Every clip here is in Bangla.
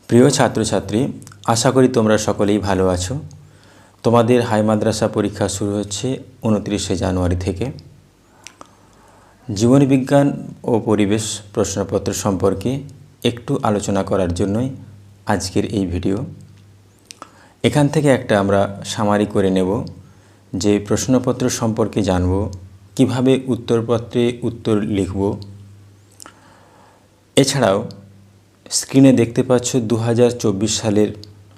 প্রিয় ছাত্রছাত্রী, আশা করি তোমরা সকলেই ভালো আছো। তোমাদের হাই মাদ্রাসা পরীক্ষা শুরু হচ্ছে 29শে জানুয়ারি থেকে। জীবনবিজ্ঞান ও পরিবেশ প্রশ্নপত্র সম্পর্কে একটু আলোচনা করার জন্যই আজকের এই ভিডিও। এখান থেকে একটা আমরা সামারি করে নেব যে প্রশ্নপত্র সম্পর্কে জানব, কিভাবে উত্তরপত্রে উত্তর লিখব। এছাড়াও স্ক্রিনে দেখতে পাচ্ছ 2024 সালের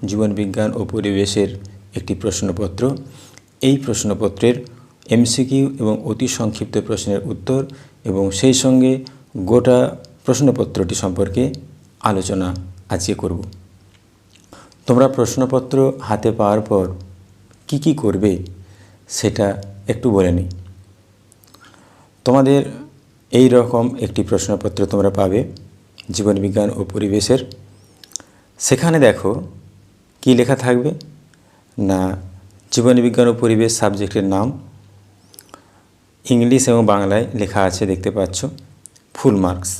জীবনবিজ্ঞান ও পরিবেশের একটি প্রশ্নপত্র। এই প্রশ্নপত্রের এমসিকিউ এবং অতি সংক্ষিপ্ত প্রশ্নের উত্তর এবং সেই সঙ্গে গোটা প্রশ্নপত্রটি সম্পর্কে আলোচনা আজকে করব। তোমরা প্রশ্নপত্র হাতে পাওয়ার পর কি করবে সেটা একটু বলে নিই। তোমাদের এই রকম একটি প্রশ্নপত্র তোমরা পাবে জীবনবিজ্ঞান ও পরিবেশের। সেখানে দেখো কি লেখা থাকবে না, জীবনবিজ্ঞান ও পরিবেশ সাবজেক্টের নাম ইংলিশ এবং বাংলায় লেখা আছে, দেখতে পাচ্ছ। ফুল মার্কস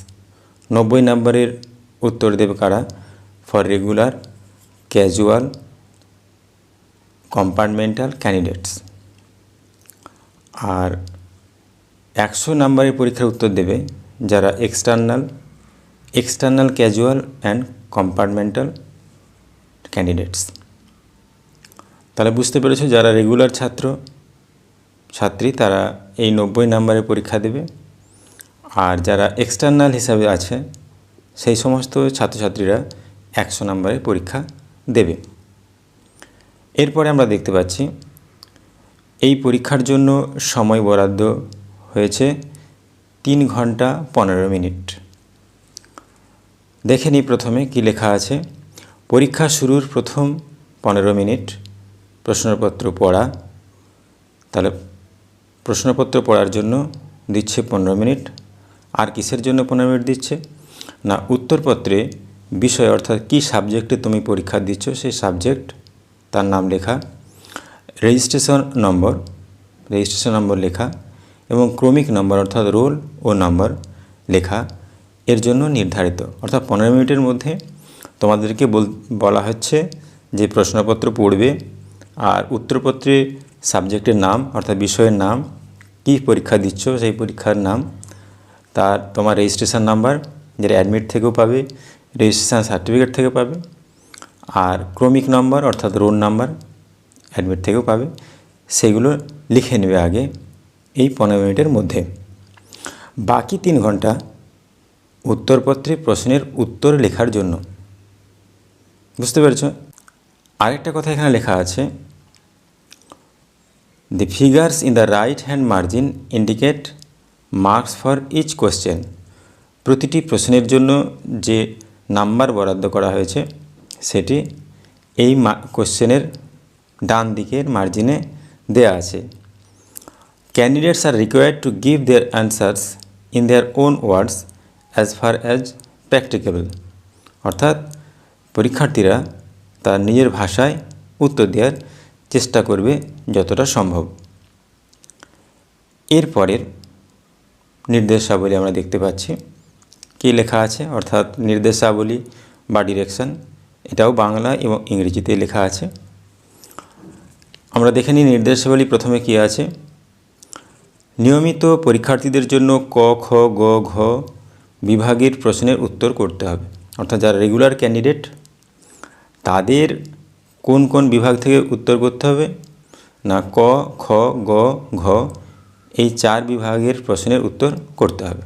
90 নম্বরের উত্তর দেবে কারা? For regular, casual, compartmental candidates. আর 100 নম্বরের পরীক্ষার উত্তর দেবে যারা external casual and compartmental candidates. তাহলে বুঝতে পেরেছো, যারা রেগুলার ছাত্রী তারা এই 90 নম্বরের পরীক্ষা দেবে, আর যারা এক্সটার্নাল হিসাবে আছে সেই সমস্ত ছাত্রছাত্রীরা 100 নম্বরের পরীক্ষা দেবে। এরপরে আমরা দেখতে পাচ্ছি এই পরীক্ষার জন্য সময় বরাদ্দ হয়েছে 3 ঘন্টা 15 মিনিট। দেখে নিই প্রথমে কি লেখা আছে। পরীক্ষা শুরুর প্রথম 15 মিনিট প্রশ্নপত্র পড়া। তাহলে প্রশ্নপত্র পড়ার জন্য দিচ্ছে 15 মিনিট। আর কিসের জন্য 15 মিনিট দিচ্ছে না, উত্তরপত্রে বিষয় অর্থাৎ কি সাবজেক্টে তুমি পরীক্ষা দিচ্ছ সেই সাবজেক্ট, তার নাম লেখা, রেজিস্ট্রেশন নম্বর লেখা এবং ক্রমিক নম্বর অর্থাৎ রোল ও নম্বর লেখা এর জন্য নির্ধারিত। অর্থাৎ 15 মিনিটের মধ্যে তোমাদেরকে বলা হচ্ছে যে প্রশ্নপত্র পড়বে আর উত্তরপত্রে সাবজেক্টের নাম অর্থাৎ বিষয়ের নাম, কি পরীক্ষা দিচ্ছ সেই পরীক্ষার নাম, তার তোমার রেজিস্ট্রেশন নাম্বার যেটা অ্যাডমিট থেকেও পাবে, রেজিস্ট্রেশন সার্টিফিকেট থেকে পাবে, আর ক্রমিক নম্বর অর্থাৎ রোল নাম্বার অ্যাডমিট থেকেও পাবে। সেগুলো লিখে নেবে আগে এই 15 মিনিটের মধ্যে। বাকি 3 ঘন্টা উত্তরপত্রে প্রশ্নের উত্তর লেখার জন্য। বুঝতে পেরেছ? আরেকটা কথা এখানে লেখা আছে, the figures in the right hand margin indicate marks for each question. প্রতিটি প্রশ্নের জন্য যে নাম্বার বরাদ্দ করা হয়েছে সেটি এই কোয়েশ্চেনের ডান দিকের মার্জিনে দেয়া আছে। Candidates are required to give their answers in their own words as far as practicable. অর্থাৎ পরীক্ষার্থীরা তার নিজের ভাষায় উত্তর দেওয়ার চেষ্টা করবে যতটা সম্ভব। এরপরের নির্দেশাবলী আমরা দেখতে পাচ্ছি কী লেখা আছে, অর্থাৎ নির্দেশাবলী বা ডিরেকশন, এটাও বাংলা এবং ইংরেজিতে লেখা আছে। আমরা দেখে নিই নির্দেশাবলী প্রথমে কী আছে। নিয়মিত পরীক্ষার্থীদের জন্য ক, খ, গ, ঘ বিভাগের প্রশ্নের উত্তর করতে হবে। অর্থাৎ যারা রেগুলার ক্যান্ডিডেট তাদের কোন কোন বিভাগ থেকে উত্তর করতে হবে না, ক, খ, গ, ঘ এই 4 বিভাগের প্রশ্নের উত্তর করতে হবে।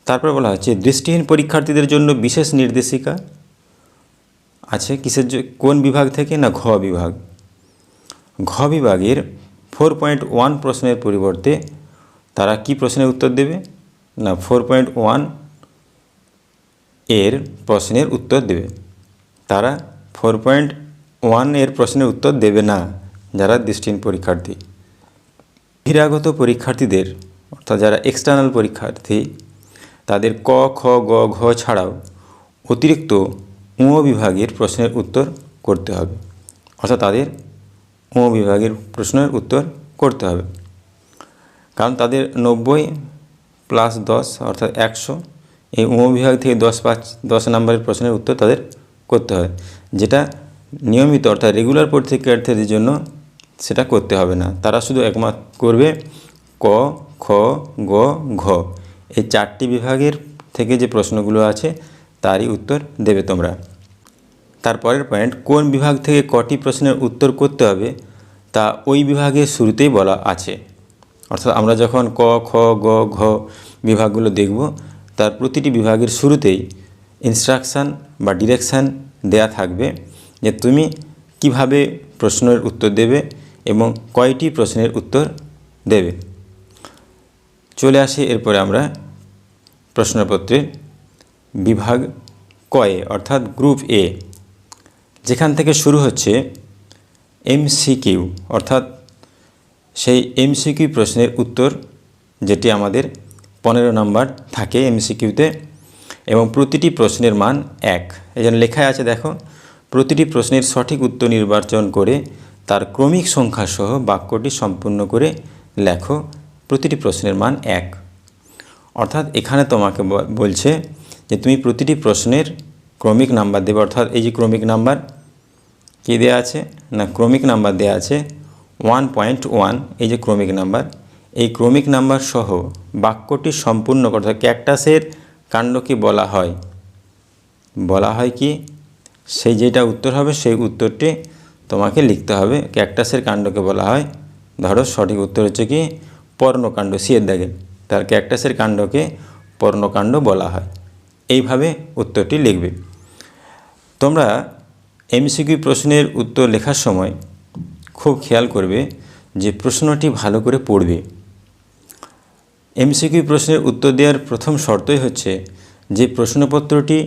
তারপর বলা হচ্ছে দৃষ্টিহীন পরীক্ষার্থীদের জন্য বিশেষ নির্দেশিকা আছে। কোন বিভাগ থেকে না, ঘ বিভাগ। ঘ বিভাগের 4.1 প্রশ্নের পরিবর্তে তারা কি প্রশ্নের উত্তর দেবে না, 4.1 এর প্রশ্নের উত্তর দেবে। তারা 4.1 এর প্রশ্নের উত্তর দেবে না যারা দৃষ্টিহীন পরীক্ষার্থী। বহিরাগত পরীক্ষার্থীদের অর্থাৎ যারা এক্সটার্নাল পরীক্ষার্থী তাদের ক, খ, গ, ঘ ছাড়াও অতিরিক্ত ঙ বিভাগের প্রশ্নের উত্তর করতে হবে। অর্থাৎ তাদের ঙ বিভাগের প্রশ্নের উত্তর করতে হবে, কারণ তাদের 90 + 10 অর্থাৎ 100 এই উপবিভাগ থেকে 10 নম্বরের প্রশ্নের উত্তর তাদের করতে হয়, যেটা নিয়মিত অর্থাৎ রেগুলার পরীক্ষার্থীদের জন্য সেটা করতে হবে না। তারা শুধু একমাত্র করবে ক, খ, গ, ঘ এই 4টি বিভাগের থেকে যে প্রশ্নগুলো আছে তারই উত্তর দেবে তোমরা। তারপরের পয়েন্ট, কোন বিভাগ থেকে কটি প্রশ্নের উত্তর করতে হবে তা ওই বিভাগের শুরুতেই বলা আছে। অর্থাৎ আমরা যখন ক, খ, গ, ঘ বিভাগগুলো দেখব তার প্রতিটি বিভাগের শুরুতেই ইনস্ট্রাকশান বা ডিরেকশান দেয়া থাকবে যে তুমি কিভাবে প্রশ্নের উত্তর দেবে এবং কয়টি প্রশ্নের উত্তর দেবে। চলে আসি এরপরে আমরা প্রশ্নপত্রের বিভাগ কয়ে অর্থাৎ গ্রুপ এ, যেখান থেকে শুরু হচ্ছে এমসিকিউ অর্থাৎ সেই এমসিকিউ প্রশ্নের উত্তর, যেটি আমাদের 15 নম্বর থাকে এমসিকিউতে এবং প্রতিটি প্রশ্নের মান 1। এই জন্য লেখায় আছে দেখো, প্রতিটি প্রশ্নের সঠিক উত্তর নির্বাচন করে তার ক্রমিক সংখ্যা সহ বাক্যটি সম্পূর্ণ করে লেখো, প্রতিটি প্রশ্নের মান 1। অর্থাৎ এখানে তোমাকে বলছে যে তুমি প্রতিটি প্রশ্নের ক্রমিক নাম্বার দেবে। অর্থাৎ এই যে ক্রমিক নাম্বার কী দেওয়া আছে না, ক্রমিক নাম্বার দেওয়া আছে 1.1, এই যে ক্রমিক নাম্বার, এই ক্রমিক নাম্বার সহ বাক্যটি সম্পূর্ণ করতে হয়। ক্যাকটাসের কাণ্ডকে বলা হয় কি, সেই যেটা উত্তর হবে সেই উত্তরটি তোমাকে লিখতে হবে। ক্যাকটাসের কাণ্ডকে বলা হয়, ধরো সঠিক উত্তর হচ্ছে কি পর্ণকাণ্ড, সিয়ের দাগে, তার ক্যাকটাসের কাণ্ডকে পর্ণকাণ্ড বলা হয়। এইভাবে উত্তরটি লিখবে। তোমরা এমসিকিউ প্রশ্নের উত্তর লেখার সময় খুব খেয়াল করবে যে প্রশ্নটি ভালো করে পড়বে। এমসিকিউ প্রশ্নের উত্তর দেওয়ার প্রথম শর্তই হচ্ছে যে প্রশ্নপত্রটি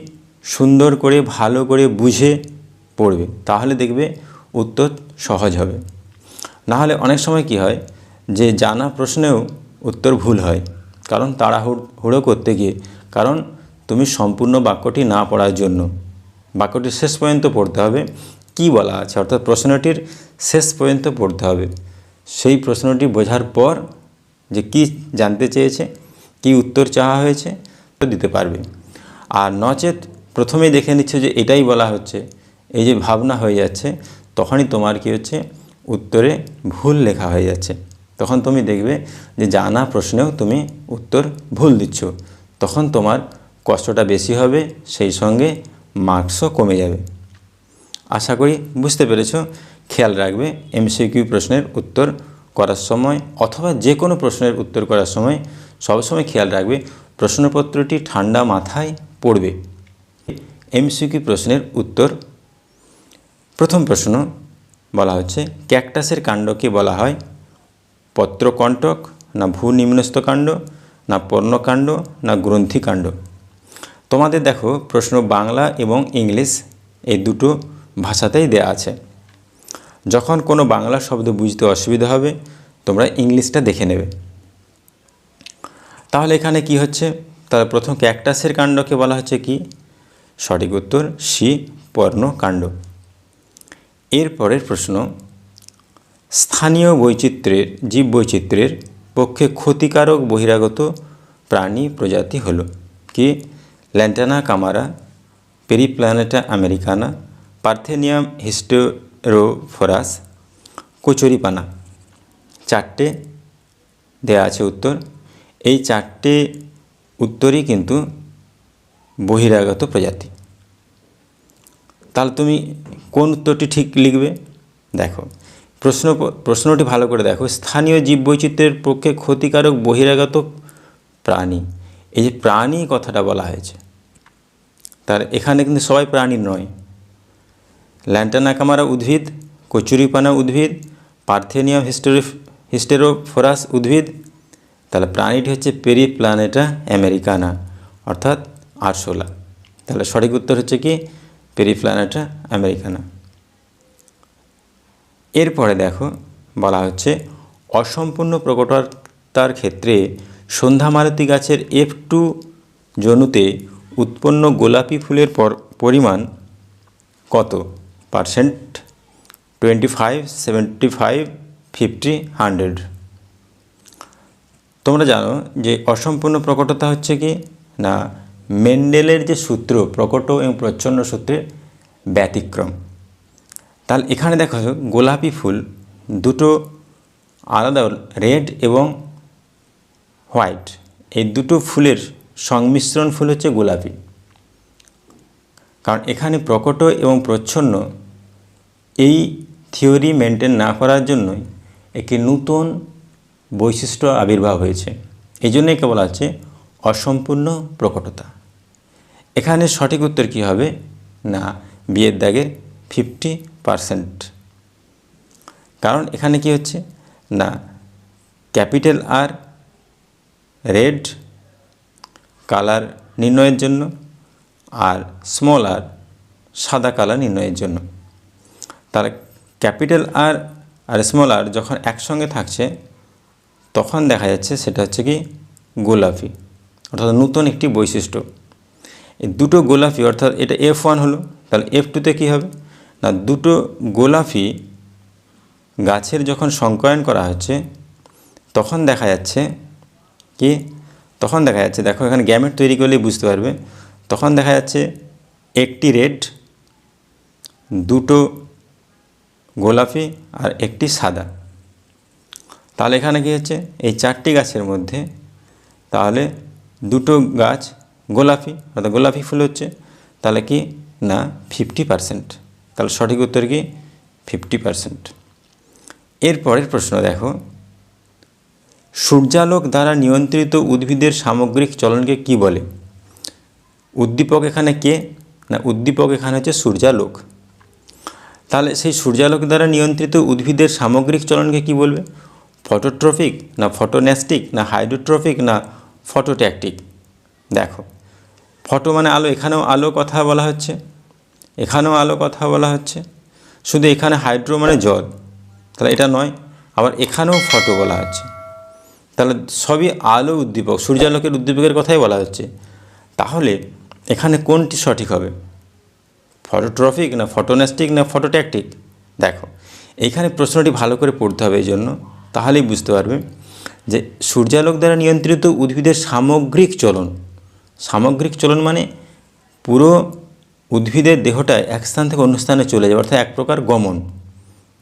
সুন্দর করে ভালো করে বুঝে পড়বে, তাহলে দেখবে উত্তর সহজ হবে। না হলে অনেক সময় কি হয় যে জানা প্রশ্নেও উত্তর ভুল হয়, কারণ তাড়াহুড়ো করতে গিয়ে, কারণ তুমি সম্পূর্ণ বাক্যটি না পড়ার জন্য। বাক্যটি শেষ পর্যন্ত পড়তে হবে, কি বলা আছে, অর্থাৎ প্রশ্নটির শেষ পর্যন্ত পড়তে হবে। সেই প্রশ্নটি বোঝার পর যে কি জানতে চেয়েছে, কি উত্তর চাওয়া হয়েছে দিতে পারবে। আর নচেত প্রথমেই দেখে নিচ্ছে যে এটাই বলা হচ্ছে, এই যে ভাবনা হয়ে যাচ্ছে, তখনই তোমার কি হচ্ছে উত্তরে ভুল লেখা হয়ে যাচ্ছে। তখন তুমি দেখবে যে জানা প্রশ্নেও তুমি উত্তর ভুল দিচ্ছ, তখন তোমার কষ্টটা বেশি হবে, সেই সঙ্গে মার্কসও কমে যাবে। আশা করি বুঝতে পেরেছ। খেয়াল রাখবে এমসিকিউ প্রশ্নের উত্তর করার সময় অথবা যে কোনো প্রশ্নের উত্তর করার সময় সবসময় খেয়াল রাখবে প্রশ্নপত্রটি ঠান্ডা মাথায় পড়বে। এমসিকিউ প্রশ্নের উত্তর, প্রথম প্রশ্ন বলা হচ্ছে ক্যাকটাসের কাণ্ডকে বলা হয় পত্রকণ্টক না ভূনিম্নস্থ কাণ্ড না পর্ণকাণ্ড না গ্রন্থিকাণ্ড। তোমাদের দেখো প্রশ্ন বাংলা এবং ইংলিশ এই দুটো ভাষাতেই দেয়া আছে। যখন কোনো বাংলা শব্দ বুঝতে অসুবিধা হবে তোমরা ইংলিশটা দেখে নেবে। তাহলে এখানে কি হচ্ছে, তাহলে প্রথম ক্যাকটাসের কাণ্ডকে বলা হচ্ছে কি, সঠিক উত্তর সি পর্ণকাণ্ড। এরপরের প্রশ্ন, স্থানীয় বৈচিত্র্যের জীববৈচিত্র্যের পক্ষে ক্ষতিকারক বহিরাগত প্রাণী প্রজাতি হলো কি, ল্যান্টানা কামারা, পেরিপ্ল্যানেটা আমেরিকানা, পার্থেনিয়াম হিস্টেরোফোরাস, কচুরিপানা। 4টে দেয়া আছে উত্তর। এই 4টে উত্তরই কিন্তু বহিরাগত প্রজাতি। তাহলে তুমি কোন উত্তরটি ঠিক লিখবে? দেখো প্রশ্নটি ভালো করে দেখো, স্থানীয় জীববৈচিত্র্যের পক্ষে ক্ষতিকারক বহিরাগত প্রাণী, এই যে প্রাণী কথাটা বলা হয়েছে, তার এখানে কিন্তু সবাই প্রাণী নয়। ল্যান্টানা কামারা উদ্ভিদ, কচুরিপানা উদ্ভিদ, পার্থেনিয়াম হিস্টেরোফোরাস উদ্ভিদ, তাহলে প্রাণীটি হচ্ছে পেরিপ্ল্যানেটা আমেরিকানা অর্থাৎ আরশোলা। তাহলে সঠিক উত্তর হচ্ছে কি পেরিপ্ল্যানেটা আমেরিকানা। এরপরে দেখো বলা হচ্ছে অসম্পূর্ণ প্রকটতার ক্ষেত্রে সন্ধ্যামালতী গাছের F2 জনুতে উৎপন্ন গোলাপি ফুলের পরিমাণ কত %? 25, 75, 50, 100। তোমরা জানো যে অসম্পূর্ণ প্রকটতা হচ্ছে কি না মেন্ডেলের যে সূত্র প্রকট এবং প্রচ্ছন্ন সূত্রের ব্যতিক্রম। তাহলে এখানে দেখো গোলাপি ফুল দুটো আলাদা, রেড এবং হোয়াইট, এই দুটো ফুলের সংমিশ্রণ ফুল হচ্ছে গোলাপি। কারণ এখানে প্রকট এবং প্রচ্ছন্ন এই থিওরি মেনটেন না করার জন্যই একটি নূতন বৈশিষ্ট্য আবির্ভাব হয়েছে। এই জন্যই একে বলা হচ্ছে অসম্পূর্ণ প্রকটতা। এখানে সঠিক উত্তর কী হবে না বিয়ের দাগের 50%। কারণ এখানে কি হচ্ছে না ক্যাপিটাল আর রেড কালার নির্ণয়ের জন্য আর স্মল আর সাদা কালার নির্ণয়ের জন্য। তাহলে ক্যাপিটাল আর স্মল আর যখন একসঙ্গে থাকছে তখন দেখা যাচ্ছে সেটা হচ্ছে কি গোলাপি, অর্থাৎ নূতন একটি বৈশিষ্ট্য। এই দুটো গোলাপি অর্থাৎ এটা F1 হলো, তাহলে F2তে কী হবে না দুটো গোলাপি গাছের যখন সংকরণ করা হচ্ছে তখন দেখা যাচ্ছে কি, তখন দেখা যাচ্ছে দেখো এখানে গ্যামেট তৈরি করলেই বুঝতে পারবে, তখন দেখা যাচ্ছে একটি রেড, দুটো গোলাপি আর একটি সাদা। তাহলে এখানে কি হচ্ছে এই চারটি গাছের মধ্যে তাহলে দুটো গাছ গোলাপি, অর্থাৎ গোলাপি ফুল হচ্ছে, তাহলে কি না 50%। তাহলে সঠিক উত্তর কি 50%। এরপরের প্রশ্ন দেখো, সূর্যালোক দ্বারা নিয়ন্ত্রিত উদ্ভিদের সামগ্রিক চলনকে কি বলে? উদ্দীপক এখানে কে না উদ্দীপক এখানে হচ্ছে সূর্যালোক। তাহলে সেই সূর্যালোক দ্বারা নিয়ন্ত্রিত উদ্ভিদের সামগ্রিক চলনকে কি বলবে? ফটোট্রফিক না ফটোন্যাস্টিক না হাইড্রোট্রফিক না ফটোট্যাকটিক? দেখো ফটো মানে আলো, এখানেও আলো কথা বলা হচ্ছে, এখানেও আলো কথা বলা হচ্ছে, শুধু এখানে হাইড্রো মানে জল, তাহলে এটা নয়, আবার এখানেও ফটো বলা হচ্ছে, তাহলে সবই আলো উদ্দীপক, সূর্যালোকের উদ্দীপকের কথাই বলা হচ্ছে। তাহলে এখানে কোনটি সঠিক হবে? ফটোট্রফিক না ফটোন্যাস্টিক না ফটোট্যাকটিক? দেখো এইখানে প্রশ্নটি ভালো করে পড়তে হবে, এই জন্য তাহলেই বুঝতে পারবে যে সূর্যালোক দ্বারা নিয়ন্ত্রিত উদ্ভিদের সামগ্রিক চলন, সামগ্রিক চলন মানে পুরো উদ্ভিদের দেহটায় এক স্থান থেকে অন্য স্থানে চলে যাবে, অর্থাৎ এক প্রকার গমন।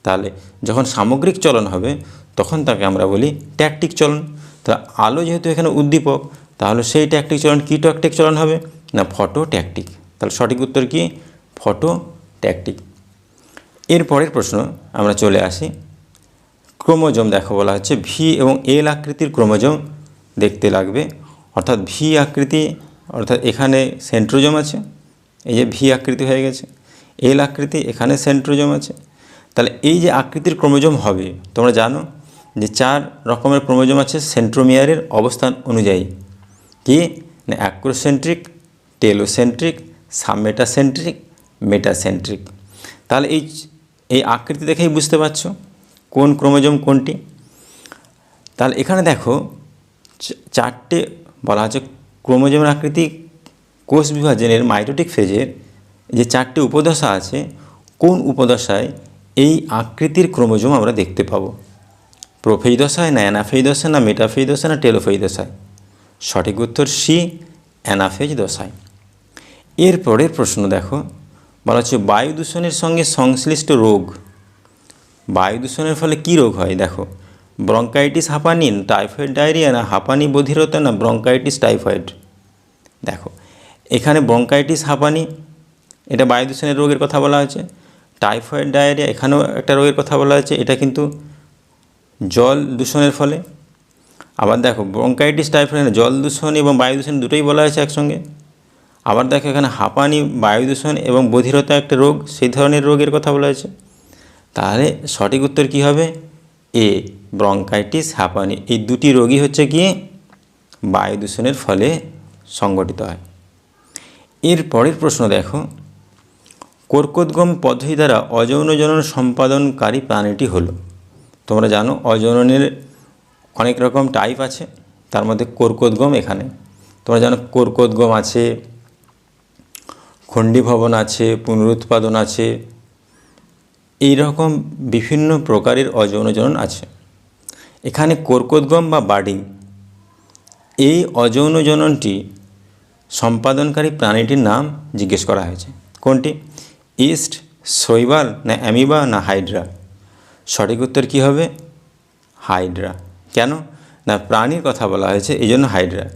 তাহলে যখন সামগ্রিক চলন হবে তখন তাকে আমরা বলি ট্যাকটিক চলন। তাহলে আলো যেহেতু এখানে উদ্দীপক, তাহলে সেই ট্যাকটিক চলন কী ট্যাকটিক চলন হবে না ফটোট্যাকটিক। তাহলে সঠিক উত্তর কি ফটোট্যাকটিক। এরপরের প্রশ্ন আমরা চলে আসি, ক্রোমোজোম দেখো বলা হচ্ছে ভি এবং এল আকৃতির ক্রোমোজোম দেখতে লাগবে, অর্থাৎ ভি আকৃতি, অর্থাৎ এখানে সেন্ট্রোজোম আছে, এই যে ভি আকৃতি হয়ে গেছে, এল আকৃতি এখানে সেন্ট্রোজোম আছে। তাহলে এই যে আকৃতির ক্রোমোজোম হবে, তোমরা জানো যে 4 রকমের ক্রোমোজোম আছে সেন্ট্রোমিয়ারের অবস্থান অনুযায়ী, কি না অ্যাক্রোসেন্ট্রিক, টেলোসেন্ট্রিক, সাবমেটাসেন্ট্রিক, মেটাসেন্ট্রিক। তাহলে এই আকৃতি দেখেই বুঝতে পারছো কোন ক্রোমোজোম কোনটি। তাহলে এখানে দেখো 4টে বলা হচ্ছে ক্রোমোজোমের আকৃতি কোষ বিভাজনের মাইটোটিক ফেজের যে 4টে উপদশা আছে, কোন উপদশায় এই আকৃতির ক্রোমোজোম আমরা দেখতে পাবো? প্রোফেজ দশায় না অ্যানাফেজ দশায় না মেটাফেজ দশায় না টেলোফেজ দশায়? সঠিক উত্তর সি, অ্যানাফেজ দশায়। এরপরের প্রশ্ন দেখো বলা হচ্ছে বায়ু দূষণের সঙ্গে সংশ্লিষ্ট রোগ। বায়ু দূষণের ফলে কী রোগ হয়? দেখো ব্রঙ্কাইটিস হাঁপানি, টাইফয়েড ডায়রিয়া না হাঁপানি বধিরতা না ব্রঙ্কাইটিস টাইফয়েড? দেখো এখানে ব্রঙ্কাইটিস হাঁপানি এটা বায়ু দূষণের রোগের কথা বলা হয়েছে, টাইফয়েড ডায়রিয়া এখানেও একটা রোগের কথা বলা হয়েছে, এটা কিন্তু জল দূষণের ফলে। আবার দেখো ব্রঙ্কাইটিস টাইফয়েড জল দূষণ এবং বায়ু দূষণ দুটোই বলা হয়েছে একসঙ্গে। আবার দেখো এখানে হাঁপানি, বায়ু দূষণ এবং বধিরতা একটা রোগ, সেই ধরনের রোগের কথা বলা হয়েছে। তাহলে সঠিক উত্তর কী হবে? এ, ব্রঙ্কাইটিস হাঁপানি, এই দুটি রোগই হচ্ছে কি বায়ু দূষণের ফলে সংঘটিত হয়। এর পরের প্রশ্ন দেখো, কর্কোদ্গম পদ্ধতি দ্বারা অযৌন জনন সম্পাদনকারী প্রাণীটি হলো। তোমরা জানো অযৌনের অনেক রকম টাইপ আছে, তার মধ্যে কর্কোদ্গম এখানে তোমরা জানো কর্কোদ্গম আছে, খণ্ডীভবন আছে, পুনরুৎপাদন আছে, এই রকম বিভিন্ন প্রকারের অযৌন জনন আছে। এখানে কর্কোদ্গম বা বার্ডিং, এই অযৌন জননটি সম্পাদনকারী প্রাণীটির নাম জিজ্ঞেস করা হয়েছে। কোনটি? ইস্ট, শৈবাল, না অ্যামিবা, না হাইড্রা? সঠিক উত্তর কী হবে? হাইড্রা। কেন না, প্রাণীর কথা বলা হয়েছে, এই জন্য হাইড্রা।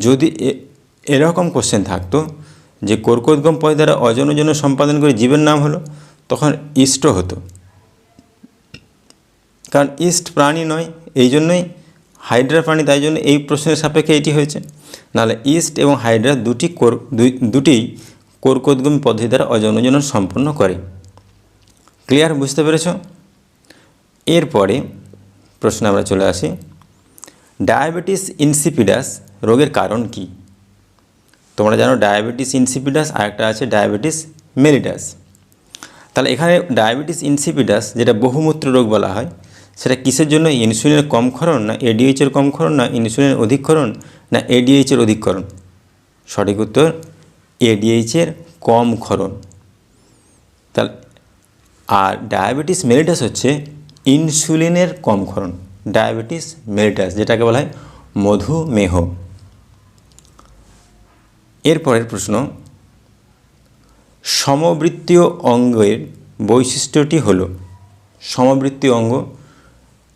যদি এরকম কোশ্চেন থাকতো যে কর্কোদ্গম পয় দ্বারা অযৌন সম্পাদন করে জীবের নাম হলো, তখন ইস্টও হতো, কারণ ইস্ট প্রাণী নয়, এই জন্যই হাইড্রা প্রাণী, তাই জন্য এই প্রশ্নের সাপেক্ষে এটি হয়েছে। নাহলে ইস্ট এবং হাইড্রা দুটিই কর্কোদ্গম পদ্ধতি দ্বারা অযৌন সম্পন্ন করে। ক্লিয়ার? বুঝতে পেরেছ? এরপরে প্রশ্ন আমরা চলে আসি, ডায়াবেটিস ইনসিপিডাস রোগের কারণ কি? তোমরা জানো ডায়াবেটিস ইনসিপিডাস আর একটা আছে ডায়াবেটিস মেলিটাস। তাহলে এখানে ডায়াবেটিস ইনসিপিডাস যেটা বহুমূত্র রোগ বলা হয়, সেটা কিসের জন্য? ইনসুলিনের কম ক্ষরণ, না এডিএইচের কম ক্ষরণ, না ইনসুলিনের অধিক ক্ষরণ, না এডিএইচের অধিক ক্ষরণ? সঠিক উত্তর এডিএইচের কম ক্ষরণ। তাহলে আর ডায়াবেটিস মেলিটাস হচ্ছে ইনসুলিনের কম ক্ষরণ। ডায়াবেটিস মেলিটাস যেটাকে বলা হয় মধুমেহ। এরপরের প্রশ্ন, সমবৃত্তীয় অঙ্গের বৈশিষ্ট্যটি হল? সমবৃত্তীয় অঙ্গ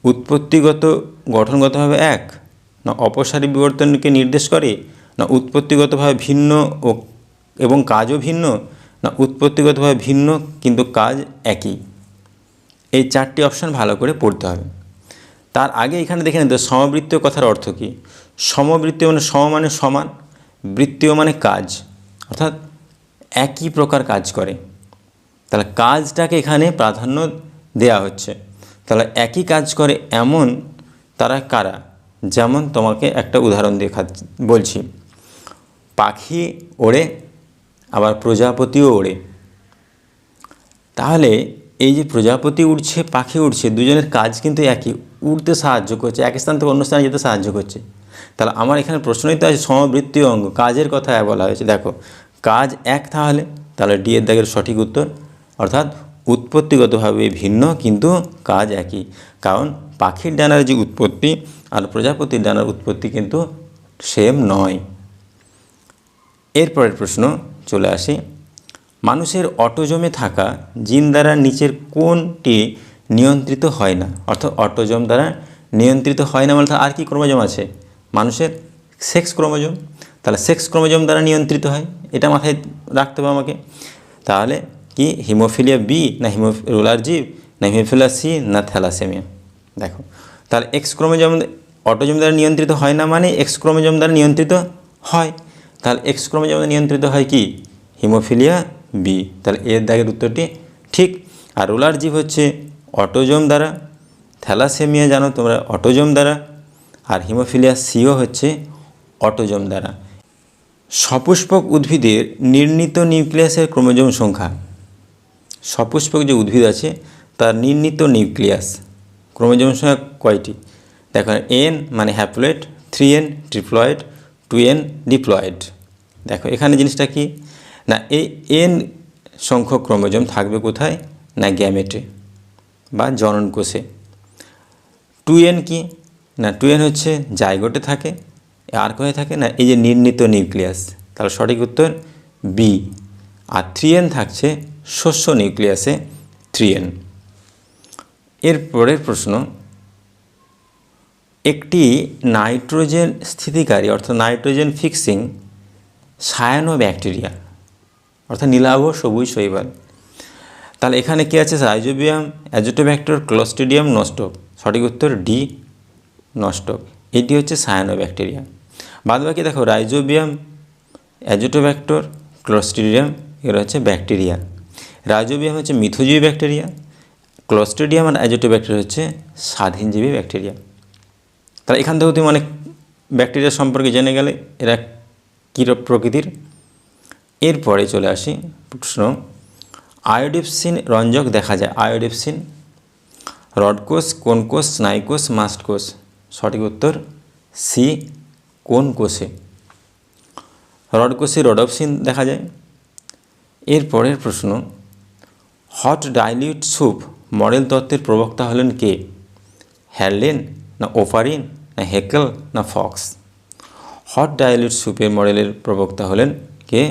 উৎপত্তিগত গঠনগতভাবে এক, না অপসারী বিবর্তনকে নির্দেশ করে, না উৎপত্তিগতভাবে ভিন্ন এবং কাজও ভিন্ন, না উৎপত্তিগতভাবে ভিন্ন কিন্তু কাজ একই? এই চারটি অপশান ভালো করে পড়তে হবে। তার আগে এখানে দেখে নিতে সমবৃত্তীয় কথার অর্থ কী। সমবৃত্তীয় মানে সম মানে সমান, বৃত্তীয় মানে কাজ, অর্থাৎ একই প্রকার কাজ করে। তাহলে কাজটাকে এখানে প্রাধান্য দেয়া হচ্ছে। তাহলে একই কাজ করে এমন তারা কারা? যেমন তোমাকে একটা উদাহরণ বলছি, পাখি ওড়ে, আবার প্রজাপতিও ওড়ে। তাহলে এই যে প্রজাপতি উড়ছে, পাখি উড়ছে, দুজনের কাজ কিন্তু একই, উড়তে সাহায্য করছে, এক স্থান থেকে অন্য স্থানে যেতে সাহায্য করছে। তাহলে আমার এখানে প্রশ্নই তো আছে সমবৃত্তীয় অঙ্গ, কাজের কথা বলা হয়েছে। দেখো কাজ এক, তাহলে ডি এর দাগের সঠিক উত্তর, অর্থাৎ উৎপত্তিগতভাবে ভিন্ন কিন্তু কাজ একই। কারণ পাখির ডানার যে উৎপত্তি আর প্রজাপতির ডানার উৎপত্তি কিন্তু সেম নয়। এরপরের প্রশ্ন চলে আসি, মানুষের অটোজমে থাকা জিন দ্বারা নিচের কোনটি নিয়ন্ত্রিত হয় না? অর্থাৎ অটোজম দ্বারা নিয়ন্ত্রিত হয় না মানে আর কি ক্রোমোজোম আছে? মানুষের সেক্স ক্রোমোজোম। তাহলে সেক্স ক্রোমোজোম দ্বারা নিয়ন্ত্রিত হয়, এটা মাথায় রাখতে হবে আমাকে। তাহলে কি হিমোফিলিয়া বি, না রুলার জীব, না হিমোফিলিয়া সি, না থ্যালাসেমিয়া? দেখো তাহলে এক্স ক্রোমোজোম অটোজম দ্বারা নিয়ন্ত্রিত হয় না মানে এক্স ক্রোমোজোম দ্বারা নিয়ন্ত্রিত হয়। তাহলে এক্স ক্রোমোজোম দ্বারা নিয়ন্ত্রিত হয় কি? Haemophilia B. তাহলে এর দাগের উত্তরটি ঠিক। আর রুলার জীব হচ্ছে অটোজম দ্বারা, থ্যালাসেমিয়া জানো তোমরা অটোজম দ্বারা, আর হিমোফিলিয়া সিও হচ্ছে অটোজম দ্বারা। সপুষ্পক উদ্ভিদের নির্ণীত নিউক্লিয়াসের ক্রোমোজোম সংখ্যা। সপুষ্পক যে উদ্ভিদ আছে তার নির্ণীত নিউক্লিয়াস ক্রোমোজোম সংখ্যা কয়টি? দেখো এন মানে haploid, 3n triploid, 2n diploid. দেখো এখানে জিনিসটা কি না, এই এন সংখ্যক ক্রোমোজোম থাকবে কোথায়? না গ্যামেটে বা জনন কোষে। 2n কি না, 2n হচ্ছে জাইগোটে থাকে। আর কোথায় থাকে না, এই যে নির্ণীত নিউক্লিয়াস। তাহলে সঠিক উত্তর বি। আর 3n থাকছে শস্য নিউক্লিয়াসে, 3n। এর পরের প্রশ্ন, একটি নাইট্রোজেন স্থিতিকারী অর্থাৎ নাইট্রোজেন ফিক্সিং সায়ানোব্যাকটেরিয়া অর্থাৎ নীলাভ সবুজ শৈবাল। তাহলে এখানে কি আছে? Rhizobium, azotobacter, Clostridium, নস্টক। সঠিক উত্তর ডি নস্টক। এটি হচ্ছে সায়ানোব্যাকটেরিয়া। বাদবাকি দেখো রাইজোবিয়াম, অ্যাজোটোব্যাক্টর, ক্লোস্ট্রিডিয়াম এগুলো হচ্ছে ব্যাকটেরিয়া। রাইজোবিয়াম হচ্ছে মিথজীবী ব্যাকটেরিয়া, ক্লোস্ট্রিডিয়াম আর অ্যাজোটোব্যাক্টর হচ্ছে স্বাধীনজীবী ব্যাকটেরিয়া। তাহলে এখান থেকেও তুমি অনেক ব্যাকটেরিয়া সম্পর্কে জেনে গেলে এরা কী প্রকৃতির। এরপরে চলে আসি প্রশ্ন, আয়োডিপসিন রঞ্জক দেখা যায়। আয়োডিপসিন রড কোষ, কোন কোষ, স্নায়ু কোষ, মাস্ট কোষ? সঠিক উত্তর সি কোন কোষে। রড কোষে রডপসিন দেখা যায়। এরপরের প্রশ্ন, হট ডাইলিউট স্যুপ মডেল তত্ত্বের প্রবক্তা হলেন কে? হ্যারলিন, না ওপারিন, না হেকেল, না ফক্স? হট ডাইলিউট স্যুপের মডেলের প্রবক্তা হলেন কে?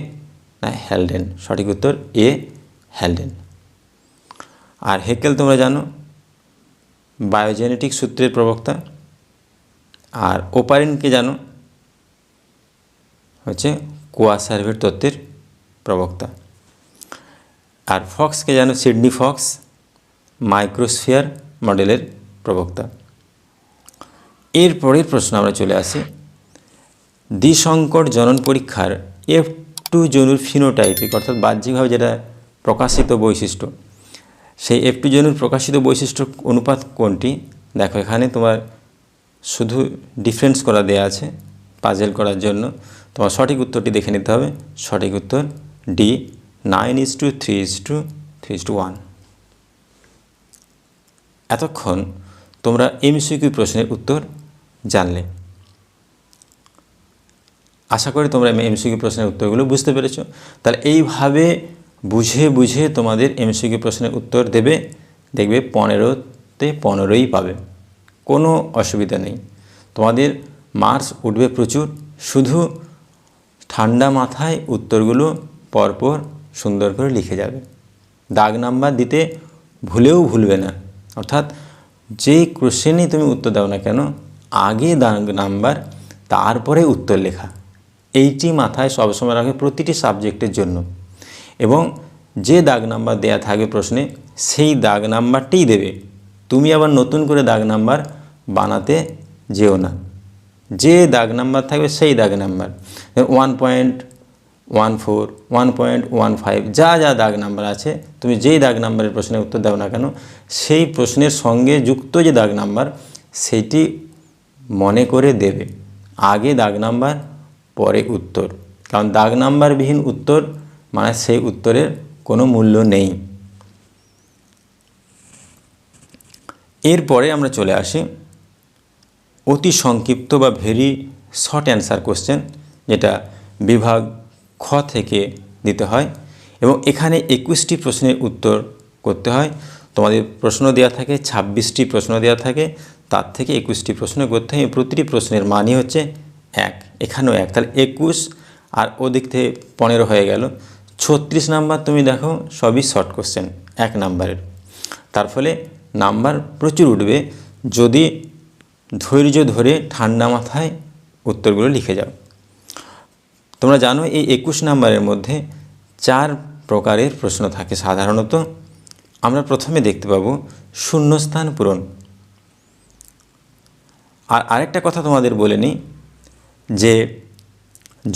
না হ্যালডেন। সঠিক উত্তর এ, হ্যালডেন। আর হেকেল তোমরা জানো বায়োজেনেটিক সূত্রের প্রবক্তা। আর ওপারিনকে জানো হচ্ছে কোয়াসার্ভের তত্ত্বের প্রবক্তা। আর ফক্সকে জানো সিডনি ফক্স মাইক্রোস্ফিয়ার মডেলের প্রবক্তা। এরপরের প্রশ্ন আমরা চলে আসি, দ্বিসংকর জনন পরীক্ষার F2 জনুর ফিনোটাইপিক অর্থাৎ বাহ্যিকভাবে যেটা প্রকাশিত বৈশিষ্ট্য, সেই F2 জনুর প্রকাশিত বৈশিষ্ট্য অনুপাত কোনটি? দেখো এখানে তোমার শুধু ডিফারেন্স করা দেয়া আছে পাজেল করার জন্য। তোমার সঠিক উত্তরটি দেখে নিতে হবে। সঠিক উত্তর ডি, 9:3:1। এতক্ষণ তোমরা এমসিকিউ প্রশ্নের উত্তর জানলে। আশা করি তোমরা এমসিকিউ প্রশ্নের উত্তরগুলো বুঝতে পেরেছো। তাহলে এইভাবে বুঝে বুঝে তোমাদের এমসিকিউ প্রশ্নের উত্তর দেবে, দেখবে 15তে 15ই পাবে, কোনো অসুবিধা নেই। তোমাদের মার্কস উঠবে প্রচুর। শুধু ঠান্ডা মাথায় উত্তরগুলো পরপর সুন্দর করে লিখে যাবে। দাগ নাম্বার দিতে ভুলবে না। অর্থাৎ যে কোশ্চেনই তুমি উত্তর দাও না কেন, আগে দাগ নাম্বার তারপরে উত্তর লেখা, এইটি মাথায় সবসময় রাখবে প্রতিটি সাবজেক্টের জন্য। এবং যে দাগ নাম্বার দেয়া থাকবে প্রশ্নে সেই দাগ নাম্বারটিই দেবে। তুমি আবার নতুন করে দাগ নাম্বার বানাতে যেও না। যে দাগ নাম্বার থাকবে সেই দাগ নাম্বার 1.14, 1.15 যা যা দাগ নাম্বার আছে, তুমি যেই দাগ নাম্বারের প্রশ্নের উত্তর দাও না কেন সেই প্রশ্নের সঙ্গে যুক্ত যে দাগ নাম্বার সেইটি মনে করে দেবে। আগে দাগ নাম্বার পরে উত্তর, কারণ দাগ নাম্বারবিহীন উত্তর মানে সেই উত্তরের কোনো মূল্য নেই। এরপরে আমরা চলে আসি অতি সংক্ষিপ্ত বা ভেরি শর্ট অ্যান্সার কোশ্চেন, যেটা বিভাগ খ থেকে দিতে হয় এবং এখানে 21টি প্রশ্নের উত্তর করতে হয়। তোমাদের প্রশ্ন দেওয়া থাকে 26টি প্রশ্ন দেওয়া থাকে, তার থেকে 21টি প্রশ্ন করতে হয়। প্রতিটি প্রশ্নের মানই হচ্ছে 1, এখানেও 1, তাহলে 21 আর ওদিক থেকে 15 হয়ে গেল। 36 নাম্বার তুমি দেখো সবই শর্ট কোশ্চেন 1 নাম্বারের। তার ফলে নাম্বার প্রচুর উঠবে যদি ধৈর্য ধরে ঠান্ডা মাথায় উত্তরগুলো লিখে যাও। তোমরা জানো এই 21 নাম্বারের মধ্যে 4 প্রকারের প্রশ্ন থাকে সাধারণত। আমরা প্রথমে দেখতে পাবো শূন্যস্থান পূরণ। আর আরেকটা কথা তোমাদের বলে নিই যে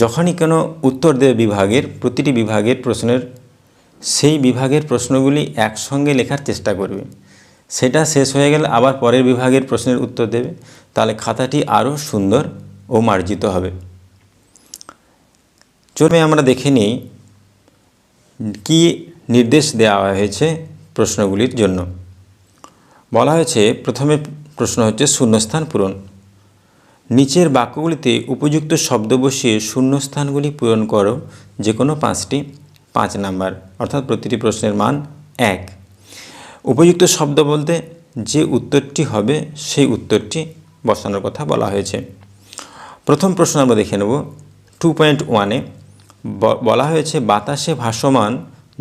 যখনই কোনো উত্তর দেবে বিভাগের, প্রতিটি বিভাগের প্রশ্নের সেই বিভাগের প্রশ্নগুলি একসঙ্গে লেখার চেষ্টা করবে। সেটা শেষ হয়ে গেলে আবার পরের বিভাগের প্রশ্নের উত্তর দেবে, তাহলে খাতাটি আরও সুন্দর ও মার্জিত হবে। চলবে আমরা দেখে নিই কি নির্দেশ দেওয়া হয়েছে প্রশ্নগুলির জন্য। বলা হয়েছে প্রথমে প্রশ্ন হচ্ছে শূন্যস্থান পূরণ। নিচের বাক্যগুলিতে উপযুক্ত শব্দ বসিয়ে শূন্যস্থানগুলি পূরণ করো, যে কোনো 5টি, 5 নাম্বার, অর্থাৎ প্রতিটি প্রশ্নের মান 1। উপযুক্ত শব্দ বলতে যে উত্তরটি হবে সেই উত্তরটি বসানোর কথা বলা হয়েছে। প্রথম প্রশ্ন আমরা দেখে নেব 2.1-এ বলা হয়েছে বাতাসে ভাসমান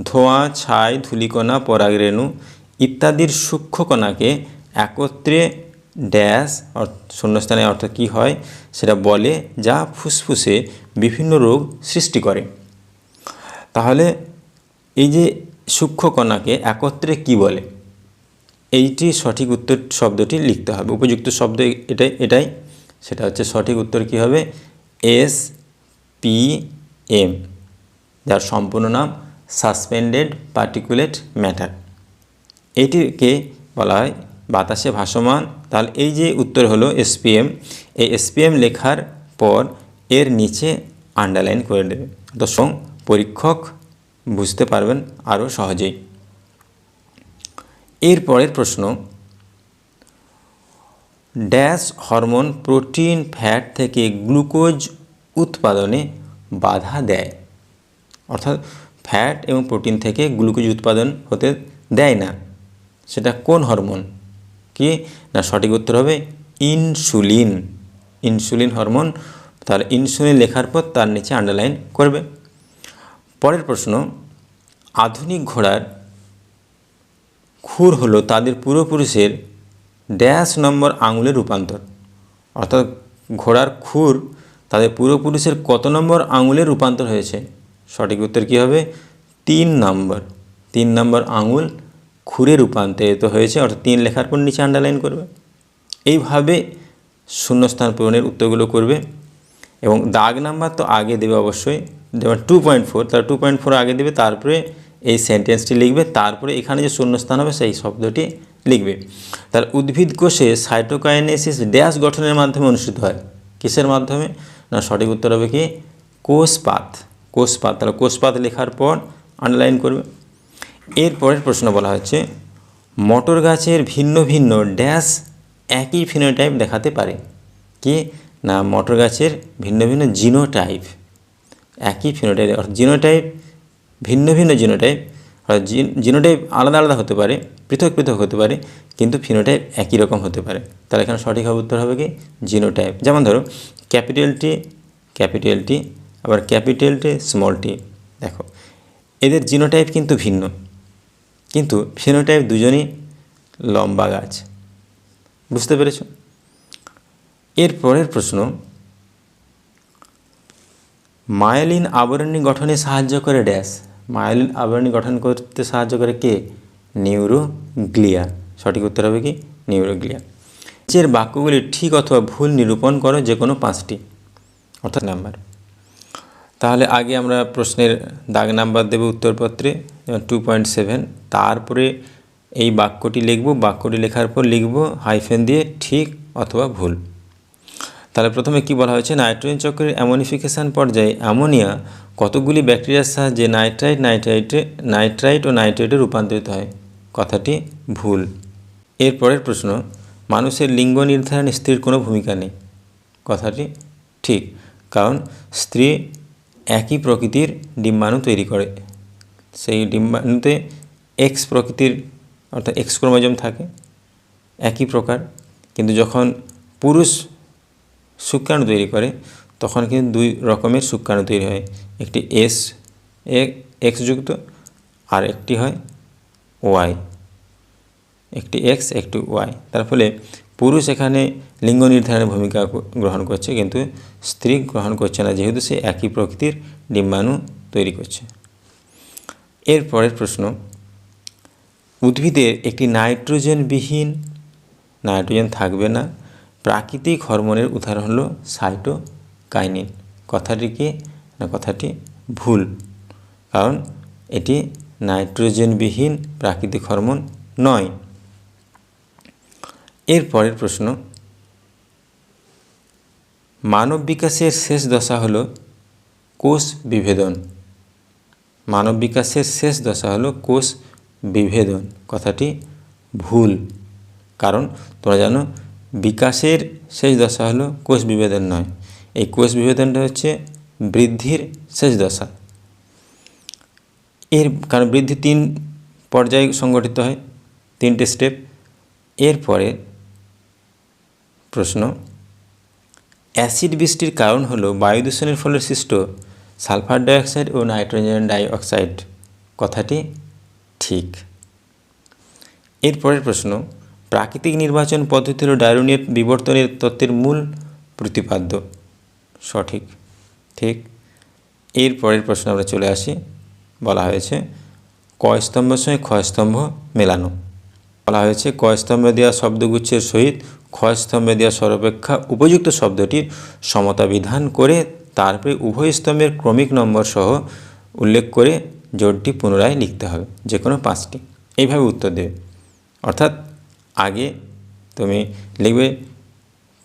ধোঁয়া, ছাই, ধূলিকণা, পরাগরেণু ইত্যাদির সূক্ষ্ম কণাকে একত্রে ড্যাশ শূন্যস্থানে অর্থাৎ কী হয় সেটা বলে, যা ফুসফুসে বিভিন্ন রোগ সৃষ্টি করে। তাহলে এই যে সূক্ষ্ম কণাকে একত্রে কি বলে, এইটি সঠিক উত্তর শব্দটি লিখতে হবে। উপযুক্ত শব্দ এটাই, সেটা হচ্ছে সঠিক উত্তর কি হবে SPM, যার সম্পূর্ণ নাম সাসপেন্ডেড পার্টিকুলেট ম্যাটার। এইটিকে বলা হয় বাতাসে ভাসমান। তাহলে এই যে উত্তর হলো SPM, এই SPM লেখার পর এর নিচে আন্ডারলাইন করে দেবে, তো পরীক্ষক বুঝতে পারবেন আরও সহজেই। এরপরের প্রশ্ন, ড্যাশ হরমোন প্রোটিন ফ্যাট থেকে গ্লুকোজ উৎপাদনে বাধা দেয়, অর্থাৎ ফ্যাট এবং প্রোটিন থেকে গ্লুকোজ উৎপাদন হতে দেয় না, সেটা কোন হরমোন? কি না, সঠিক উত্তর হবে ইনসুলিন। ইনসুলিন হরমোন তাহলে ইনসুলিন লেখার পর তার নিচে আন্ডারলাইন করবে। পরের প্রশ্ন, আধুনিক ঘোড়ার খুর হলো তাদের পূর্বপুরুষের ড্যাশ নম্বর আঙুলের রূপান্তর। অর্থাৎ ঘোড়ার খুর তাদের পূর্বপুরুষের কত নম্বর আঙুলের রূপান্তর হয়েছে? সঠিক উত্তর কী হবে? 3 নম্বর। 3 নম্বর আঙুল খুরে রূপান্তরিত হয়েছে, অর্থাৎ 3 লেখার পর নিচে আন্ডারলাইন করবে। এইভাবে শূন্যস্থান পূরণের উত্তরগুলো করবে এবং দাগ নাম্বার তো আগে দেবে অবশ্যই, যেমন 2.4, তাহলে 2.4 আগে দেবে, তারপরে এই সেন্টেন্সটি লিখবে, তারপরে এখানে যে শূন্যস্থান হবে সেই শব্দটি লিখবে। তাহলে উদ্ভিদ কোষে সাইটোকাইনেসিস ড্যাশ গঠনের মাধ্যমে অনুষ্ঠিত হয়। কিসের মাধ্যমে? না, সঠিক উত্তর হবে কি? কোষপাত। কোষপাত। তাহলে কোষপাত লেখার পর আন্ডারলাইন করবে। এর পরের প্রশ্ন বলা হচ্ছে, মটর গাছের ভিন্ন ভিন্ন ড্যাশ একই ফিনোটাইপ দেখাতে পারে। কি না, মটর গাছের ভিন্ন ভিন্ন জিনোটাইপ একই ফিনোটাইপ, অর্থাৎ জিনোটাইপ ভিন্ন ভিন্ন জিনোটাইপ, অর্থাৎ জিনোটাইপ আলাদা আলাদা হতে পারে, পৃথক পৃথক হতে পারে, কিন্তু ফিনোটাইপ একই রকম হতে পারে। তাহলে এখানে সঠিক উত্তর হবে কি? জিনোটাইপ। যেমন ধরো ক্যাপিটাল টি, আবার ক্যাপিটাল টি, স্মল টি। দেখো এদের জিনোটাইপ কিন্তু ভিন্ন, কিন্তু ফিনোটাইপ দুজনই লম্বা গাছ। বুঝতে পেরেছ? এর পরের প্রশ্ন, মায়োলিন আবরণী গঠনে সাহায্য করে ড্যাশ। মায়োলিন আবরণী গঠন করতে সাহায্য করে কে? নিউরোগ্লিয়া। সঠিক উত্তর হবে কি? নিউরোগ্লিয়া। নিচের বাক্যগুলি ঠিক অথবা ভুল নিরূপণ করো যে কোনো 5টি, অর্থাৎ নাম্বার। তাহলে আগে আমরা প্রশ্নের দাগ নাম্বার দেব উত্তরপত্রে, 2.7। তারপরে এই বাক্যটি লিখব, বাক্যটি লেখার পর লিখব হাইফেন দিয়ে ঠিক অথবা ভুল। তাহলে প্রথমে কি বলা হয়েছে? নাইট্রোজেন চক্রের অ্যামোনিফিকেশন পর্যায়ে অ্যামোনিয়া কতগুলি ব্যাকটেরিয়ার সাহায্যে নাইট্রাইট ও নাইট্রেটে রূপান্তরিত হয়। কথাটি ভুল। এর পরের প্রশ্ন, মানুষের লিঙ্গ নির্ধারণে স্ত্রীর কোনো ভূমিকা নেই। কথাটি ঠিক, কারণ স্ত্রী একই প্রকৃতির ডিম্বাণু তৈরি করে। সেই ডিম্বাণুতে এক্স প্রকৃতির, অর্থাৎ এক্স ক্রোমোজোম থাকে একই প্রকার, কিন্তু যখন পুরুষ শুক্রাণু তৈরি করে তখন কিন্তু 2 রকমের শুক্রাণু তৈরি হয়। একটি এক্স যুক্ত আর একটি হয় ওয়াই। একটি এক্স একটি ওয়াই। তার ফলে পুরুষ এখানে লিঙ্গ নির্ধারণের ভূমিকা গ্রহণ করছে, কিন্তু স্ত্রী গ্রহণ করছে না, যেহেতু সে একই প্রকৃতির ডিম্বাণু তৈরি করছে। এর পরের প্রশ্ন, উদ্ভিদের একটি নাইট্রোজেনবিহীন, নাইট্রোজেন থাকবে না, প্রাকৃতিক হরমোনের উদাহরণ হলো সাইটোকাইনিন। কথাটি কি না, কথাটি ভুল, কারণ এটি নাইট্রোজেনবিহীন প্রাকৃতিক হরমোন নয়। এর পরের প্রশ্ন, মানব বিকাশের শেষ দশা হলো কোষ বিভেদন। মানব বিকাশের শেষ দশা হলো কোষ বিভেদন। কথাটি ভুল, কারণ তোমরা জানো বিকাশের শেষ দশা হলো কোষ বিভেদন নয়, এই কোষ বিভেদনটা হচ্ছে বৃদ্ধির শেষ দশা। এর কারণ বৃদ্ধি 3 পর্যায়ে সংগঠিত হয়, 3টে স্টেপ। এরপরে প্রশ্ন, অ্যাসিড বৃষ্টির কারণ হলো বায়ু দূষণের ফলে সৃষ্ট সালফার ডাইঅক্সাইড ও নাইট্রোজেন ডাইঅক্সাইড। কথাটি ঠিক। এরপরের প্রশ্ন, প্রাকৃতিক নির্বাচন পদ্ধতি হল ডারউইনের বিবর্তনের তত্ত্বের মূল প্রতিপাদ্য। সঠিক, ঠিক। এর পরের প্রশ্ন আমরা চলে আসি, বলা হয়েছে ক স্তম্ভের সঙ্গে খ স্তম্ভ মেলানো। বলা হয়েছে ক স্তম্ভে দেওয়া শব্দগুচ্ছের সহিত খ স্তম্ভে দেওয়া সর্বাপেক্ষা উপযুক্ত শব্দটির সমতা বিধান করে তারপরে উভয় স্তম্ভের ক্রমিক নম্বর সহ উল্লেখ করে জোড়টি পুনরায় লিখতে হবে, যে কোনো 5টি। এইভাবে উত্তর দেবে। অর্থাৎ আগে তুমি লিখবে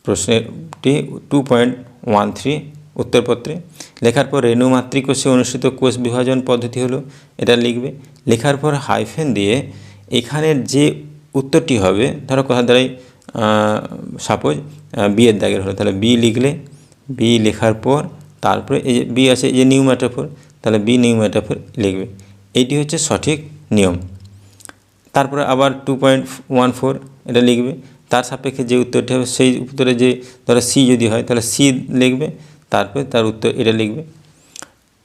প্রশ্নটি 2.13 উত্তরপত্রে, লেখার পর রেণু মাতৃকোষে অনুষ্ঠিত কোষ বিভাজন পদ্ধতি হলো এটা লিখবে। লেখার পর হাইফেন দিয়ে এখানের যে উত্তরটি হবে, ধরো কথা দ্বারাই সাপোজ বি এর দাগের হলো, তাহলে বি লিখলে, বি লেখার পর তারপরে এই যে বি আছে, এই যে নিউ মেটাফোর, তাহলে বি নিউ মেটাফোর লিখবে। এইটি হচ্ছে সঠিক নিয়ম। তারপরে আবার 2.14 এটা লিখবে, তার সাপেক্ষে যে উত্তরটি হবে সেই উত্তরে যে ধরো সি যদি হয় তাহলে সি লিখবে, তারপরে তার উত্তর এটা লিখবে।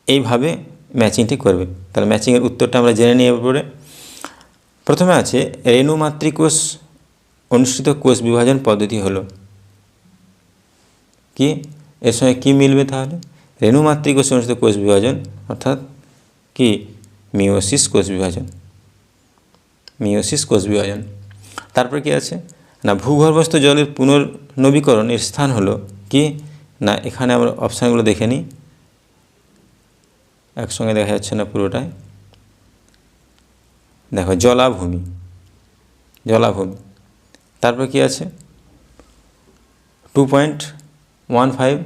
এইভাবে ম্যাচিংটি করবে। তাহলে ম্যাচিংয়ের উত্তরটা আমরা জেনে নিয়ে পরে প্রথমে আছে রেণু মাতৃকোষ অনুষ্ঠিত কোষ বিভাজন পদ্ধতি হলো কি, এর সঙ্গে কী মিলবে তাহলে? রেণু মাতৃকোষ অনুষ্ঠিত কোষ বিভাজন অর্থাৎ কি মিওসিস কোষ বিভাজন, মিওসিস কোষ বিভাজন। তারপর কি আছে না ভূগর্ভস্থ জলের পুনর্নবীকরণ এর স্থান হলো কি না, এখানে আমরা অপশানগুলো দেখে নিই, একসঙ্গে দেখা যাচ্ছে না পুরোটাই। দেখো জলাভূমি, জলাভূমি। তারপর কি আছে 2.15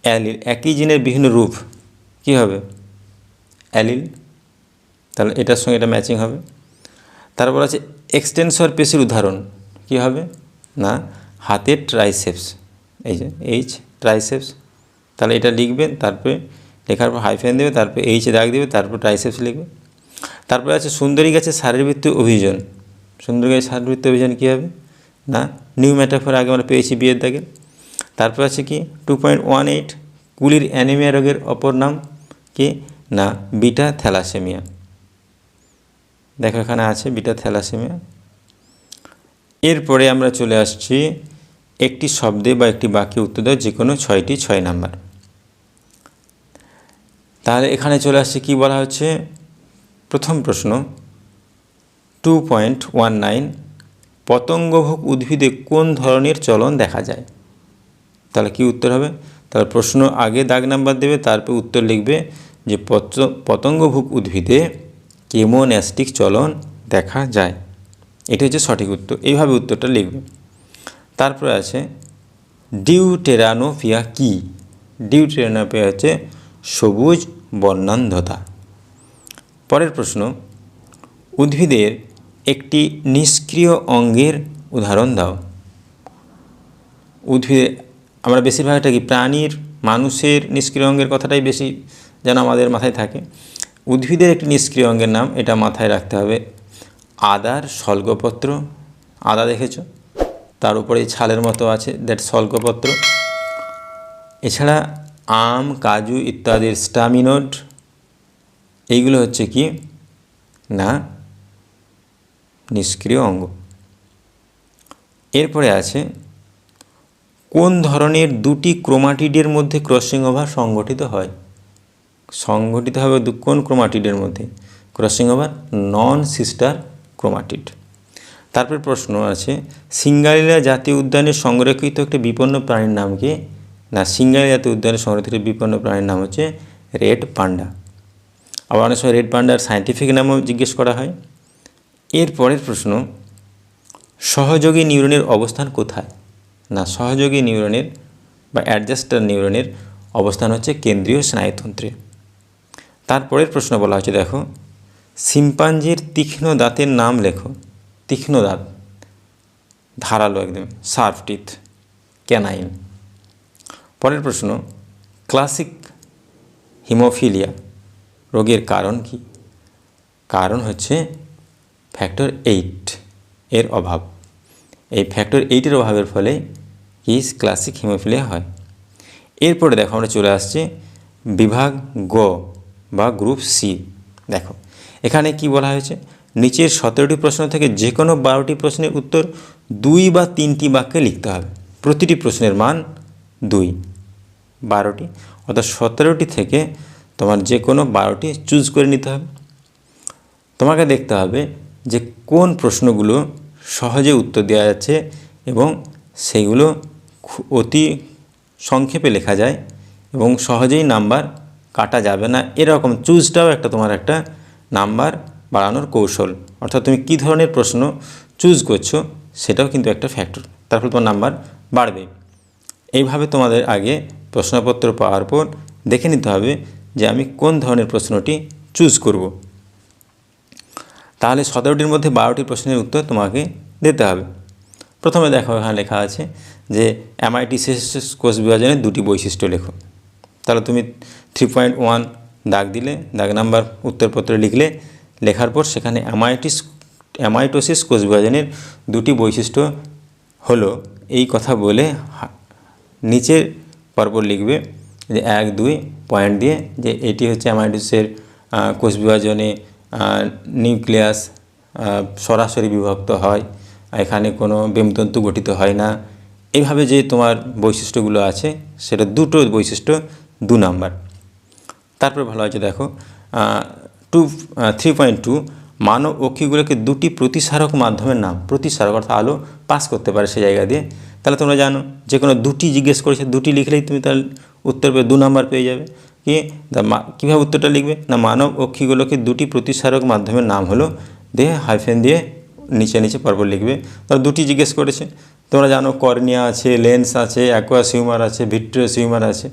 অ্যালিল, একই জিনের বিভিন্ন রূপ কি হবে অ্যালিল, তাহলে এটার সঙ্গে এটা ম্যাচিং হবে। তারপর আছে এক্সটেনসর পেশির উদাহরণ কি হবে না হাতের ট্রাইসেপস, এই যে এইচ ট্রাইসেপস, তাহলে এটা লিখবে, তারপরে লেখার পর হাইফেন দেবে, তারপরে এইচে দাগ দেবে, তারপর ট্রাইসেপস লিখবে। তারপরে আছে সুন্দরী গাছের শারীরবৃত্তীয় অভিযোজন, সুন্দরী গাছের শারীরবৃত্তীয় অভিযোজন কী হবে না নিউ ম্যাটাফোর আগে আমরা পেয়েছি বিয়ের দাগে। তারপর আছে কি 2.18 কুলির অ্যানিমিয়া রোগের অপর নাম কি না বিটা থ্যালাসেমিয়া, দেখো এখানে আছে বিটা থ্যালাসেমিয়া। এরপরে আমরা চলে আসছি একটি শব্দে বা একটি বাক্যে উত্তর দাও যে কোনো 6টি 6 নাম্বার। তাহলে এখানে চলে আসছে কি বলা হচ্ছে, প্রথম প্রশ্ন 2.19 পতঙ্গভোগ উদ্ভিদে কোন ধরনের চলন দেখা যায়, তাহলে কি উত্তর হবে? তাহলে প্রশ্ন আগে দাগ নাম্বার দেবে, তারপর উত্তর লিখবে যে পতঙ্গভোগ উদ্ভিদে কেমোন্যাস্টিক চলন দেখা যায়, এটি হচ্ছে সঠিক উত্তর। এইভাবে উত্তরটা লিখবে। তারপরে আছে ডিউটেরানোপিয়া কি, ডিউটেরানোপিয়া হচ্ছে সবুজ বর্ণান্ধতা। পরের প্রশ্ন উদ্ভিদের একটি নিষ্ক্রিয় অঙ্গের উদাহরণ দাও। উদ্ভিদে আমরা বেশিরভাগ এটা কি প্রাণীর মানুষের নিষ্ক্রিয় অঙ্গের কথাটাই বেশি যেন আমাদের মাথায় থাকে। উদ্ভিদের একটি নিষ্ক্রিয় অঙ্গের নাম এটা মাথায় রাখতে হবে আদার শল্কপত্র, আদা দেখেছ, তার উপরে ছালের মতো আছে দ্যাট শল্কপত্র। এছাড়া আম কাজু ইত্যাদির স্টামিনোড, এইগুলো হচ্ছে কি না নিষ্ক্রিয় অঙ্গ। এরপরে আছে কোন ধরনের দুটি ক্রোমাটিডের মধ্যে ক্রসিং ওভার সংঘটিত হয়, সংঘটিত হবে কোন ক্রোমাটিডের মধ্যে ক্রসিং ওভার নন সিস্টার ক্রোমাটিড। তারপর প্রশ্ন আছে সিঙ্গালিলা জাতীয় উদ্যানের সংরক্ষিত একটি বিপন্ন প্রাণীর নাম কি না সিঙ্গালিলা জাতীয় উদ্যানের সংরক্ষিত বিপন্ন প্রাণীর নাম হচ্ছে রেড পান্ডা। আবার অনেক সময় রেড পান্ডার সায়েন্টিফিক নামও জিজ্ঞেস করা হয়। এরপরের প্রশ্ন সহযোগী নিউরনের অবস্থান কোথায়, না সহযোগী নিউরনের বা অ্যাডজাস্টার নিউরনের অবস্থান হচ্ছে কেন্দ্রীয় স্নায়ুতন্ত্রে। তারপরের প্রশ্ন বলা হচ্ছে দেখো শিম্পাঞ্জির তীক্ষ্ণ দাঁতের নাম লেখো, তীক্ষ্ণ দাঁত ধারালো একদম শার্প টিথ ক্যানাইন। পরের প্রশ্ন ক্লাসিক হিমোফিলিয়া রোগের কারণ কি, কারণ হচ্ছে ফ্যাক্টর 8 এর অভাব, এই ফ্যাক্টর 8 অভাবের ফলে কি ক্লাসিক হিমোফিলিয়া হয়। এরপরে দেখো আমরা চলে আসছি বিভাগ গ বা গ্রুপ সি। দেখো এখানে কি বলা হয়েছে নিচের 17টি প্রশ্ন থেকে যে কোনো 12টি প্রশ্নের উত্তর 2 বা 3টি বাক্যে লিখতে হবে, প্রতিটি প্রশ্নের মান 2, 12টি অর্থাৎ 17টি থেকে তোমার যে কোনো 12টি চুজ করে নিতে হবে। তোমাকে দেখতে হবে যে কোন প্রশ্নগুলো সহজে উত্তর দেওয়া যাচ্ছে এবং সেগুলো অতি সংক্ষেপে লেখা যায় এবং সহজেই নাম্বার কাটা যাবে না, এরকম চুজটাও একটা তোমার একটা নাম্বার বাড়ানোর কৌশল। অর্থাৎ তুমি কী ধরনের প্রশ্ন চুজ করছো সেটাও কিন্তু একটা ফ্যাক্টর, তারপর তোমার নাম্বার বাড়বে। এইভাবে তোমাদের আগে প্রশ্নপত্র পাওয়ার পর দেখে নিতে হবে যে আমি কোন ধরনের প্রশ্নটি চুজ করব। তাহলে 17টির মধ্যে 12টি প্রশ্নের উত্তর তোমাকে দিতে হবে। প্রথমে দেখো এখানে লেখা আছে যে অ্যামাইটোসিস কোষ বিভাজনের 2টি বৈশিষ্ট্য লেখো। তাহলে তুমি 3.1 দাগ দিলে, দাগ নাম্বার উত্তরপত্রে লিখলে, লেখার পর সেখানে অ্যামাইটোসিস কোষ বিভাজনের 2টি বৈশিষ্ট্য হলো এই কথা বলে নিচের পরপর লিখবে যে 1-2 পয়েন্ট দিয়ে যে এটি হচ্ছে অ্যামাইটোসিসের কোষ বিভাজনে নিউক্লিয়াস সরাসরি বিভক্ত হয়, এখানে কোনো বেমতন্তু গঠিত হয় না। এইভাবে যে তোমার বৈশিষ্ট্যগুলো আছে সেটা দুটো বৈশিষ্ট্য 2 নাম্বার। তারপরে ভালো আছে দেখো 3.2 মানব অক্ষিগুলোকে দুটি প্রতিসারক মাধ্যমের নাম। প্রতিসারক অর্থাৎ আলো পাস করতে পারে সে জায়গা দিয়ে। তাহলে তোমরা জানো যে কোনো দুটি জিজ্ঞেস করেছে, দুটি লিখলেই তুমি তাহলে উত্তর পেয়ে 2 নাম্বার পেয়ে যাবে। কীভাবে উত্তরটা লিখবে না, মানব অক্ষিগুলোকে দুটি প্রতিসারক মাধ্যমের নাম হলো দিয়ে হাইফেন দিয়ে নিচে নিচে পরপর লিখবে। তাহলে দুটি জিজ্ঞেস করেছে, তোমরা জানো কর্নিয়া আছে, লেন্স আছে, অ্যাকুয়াস হিউমার আছে, ভিট্রিয়াস হিউমার আছে,